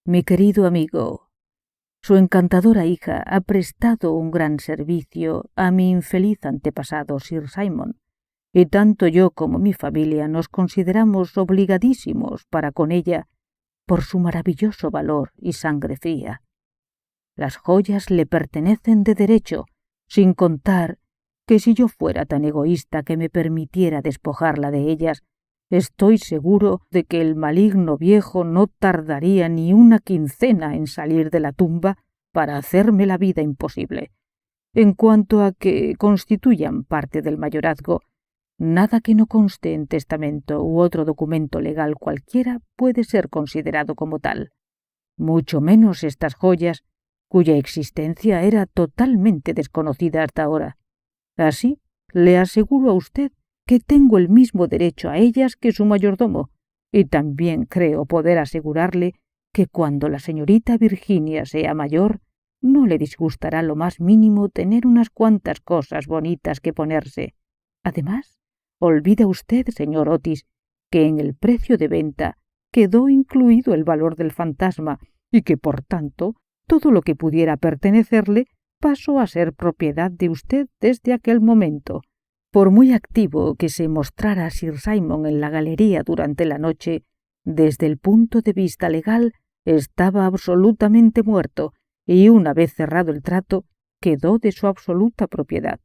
«Mi querido amigo, su encantadora hija ha prestado un gran servicio a mi infeliz antepasado Sir Simon, y tanto yo como mi familia nos consideramos obligadísimos para con ella por su maravilloso valor y sangre fría. Las joyas le pertenecen de derecho, sin contar que si yo fuera tan egoísta que me permitiera despojarla de ellas, estoy seguro de que el maligno viejo no tardaría ni una quincena en salir de la tumba para hacerme la vida imposible. En cuanto a que constituyan parte del mayorazgo, nada que no conste en testamento u otro documento legal cualquiera puede ser considerado como tal, mucho menos estas joyas, cuya existencia era totalmente desconocida hasta ahora. Así, le aseguro a usted que tengo el mismo derecho a ellas que su mayordomo, y también creo poder asegurarle que cuando la señorita Virginia sea mayor, no le disgustará lo más mínimo tener unas cuantas cosas bonitas que ponerse. Además, olvida usted, señor Otis, que en el precio de venta quedó incluido el valor del fantasma y que, por tanto, todo lo que pudiera pertenecerle pasó a ser propiedad de usted desde aquel momento. Por muy activo que se mostrara Sir Simon en la galería durante la noche, desde el punto de vista legal estaba absolutamente muerto y, una vez cerrado el trato, quedó de su absoluta propiedad.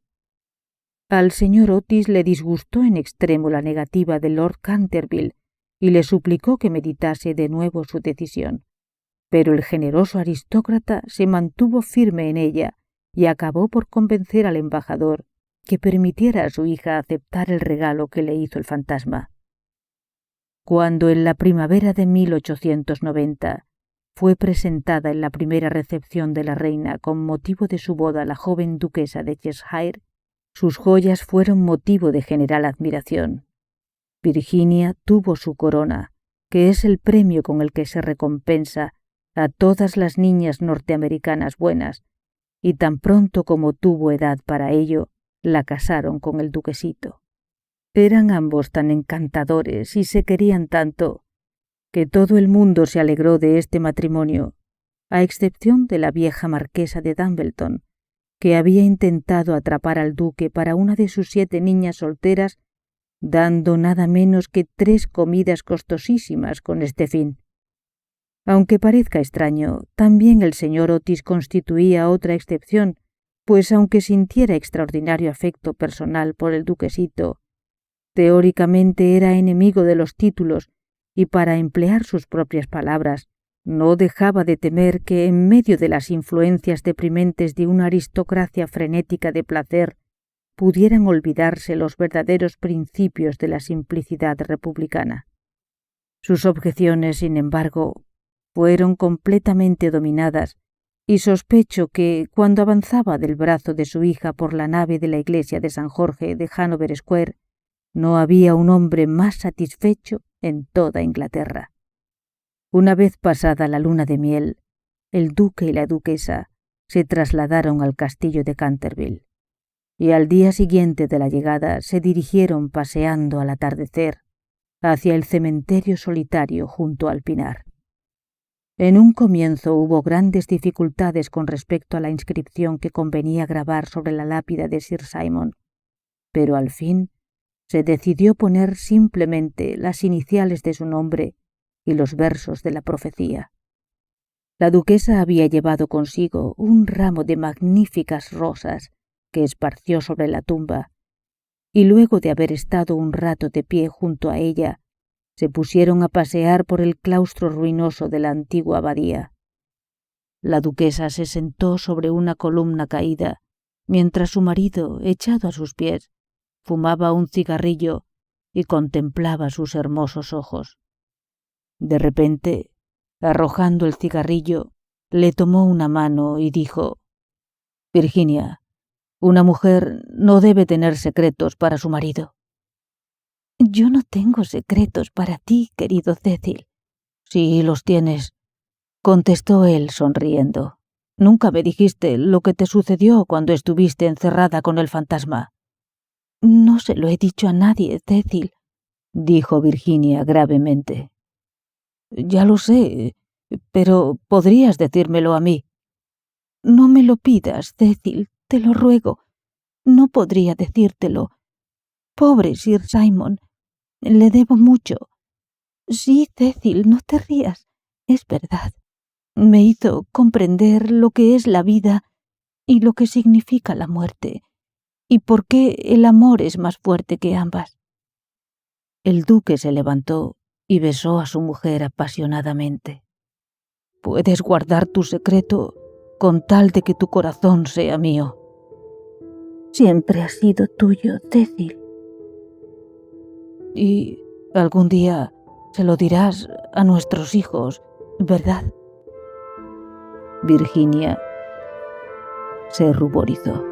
Al señor Otis le disgustó en extremo la negativa de Lord Canterville y le suplicó que meditase de nuevo su decisión. Pero el generoso aristócrata se mantuvo firme en ella y acabó por convencer al embajador que permitiera a su hija aceptar el regalo que le hizo el fantasma. Cuando en la primavera de 1890 fue presentada en la primera recepción de la reina con motivo de su boda la joven duquesa de Cheshire, sus joyas fueron motivo de general admiración. Virginia tuvo su corona, que es el premio con el que se recompensa a todas las niñas norteamericanas buenas, y tan pronto como tuvo edad para ello, la casaron con el duquesito. Eran ambos tan encantadores y se querían tanto que todo el mundo se alegró de este matrimonio, a excepción de la vieja marquesa de Dumbleton, que había intentado atrapar al duque para una de sus 7 niñas solteras, dando nada menos que 3 comidas costosísimas con este fin. Aunque parezca extraño, también el señor Otis constituía otra excepción, pues aunque sintiera extraordinario afecto personal por el duquesito, teóricamente era enemigo de los títulos y, para emplear sus propias palabras, no dejaba de temer que, en medio de las influencias deprimentes de una aristocracia frenética de placer, pudieran olvidarse los verdaderos principios de la simplicidad republicana. Sus objeciones, sin embargo, fueron completamente dominadas, y sospecho que, cuando avanzaba del brazo de su hija por la nave de la iglesia de San Jorge de Hanover Square, no había un hombre más satisfecho en toda Inglaterra. Una vez pasada la luna de miel, el duque y la duquesa se trasladaron al castillo de Canterville, y al día siguiente de la llegada se dirigieron paseando al atardecer hacia el cementerio solitario junto al pinar. En un comienzo hubo grandes dificultades con respecto a la inscripción que convenía grabar sobre la lápida de Sir Simon, pero al fin se decidió poner simplemente las iniciales de su nombre y los versos de la profecía. La duquesa había llevado consigo un ramo de magníficas rosas que esparció sobre la tumba, y luego de haber estado un rato de pie junto a ella, se pusieron a pasear por el claustro ruinoso de la antigua abadía. La duquesa se sentó sobre una columna caída, mientras su marido, echado a sus pies, fumaba un cigarrillo y contemplaba sus hermosos ojos. De repente, arrojando el cigarrillo, le tomó una mano y dijo: «Virginia, una mujer no debe tener secretos para su marido». «Yo no tengo secretos para ti, querido Cecil». «Sí, los tienes», contestó él sonriendo. «Nunca me dijiste lo que te sucedió cuando estuviste encerrada con el fantasma». «No se lo he dicho a nadie, Cecil», dijo Virginia gravemente. «Ya lo sé, pero podrías decírmelo a mí». «No me lo pidas, Cecil, te lo ruego. No podría decírtelo. Pobre Sir Simon, le debo mucho. Sí, Cecil, no te rías, es verdad. Me hizo comprender lo que es la vida y lo que significa la muerte, y por qué el amor es más fuerte que ambas». El duque se levantó y besó a su mujer apasionadamente. «Puedes guardar tu secreto con tal de que tu corazón sea mío». «Siempre ha sido tuyo, Cecil». «Y algún día se lo dirás a nuestros hijos, ¿verdad?» Virginia se ruborizó.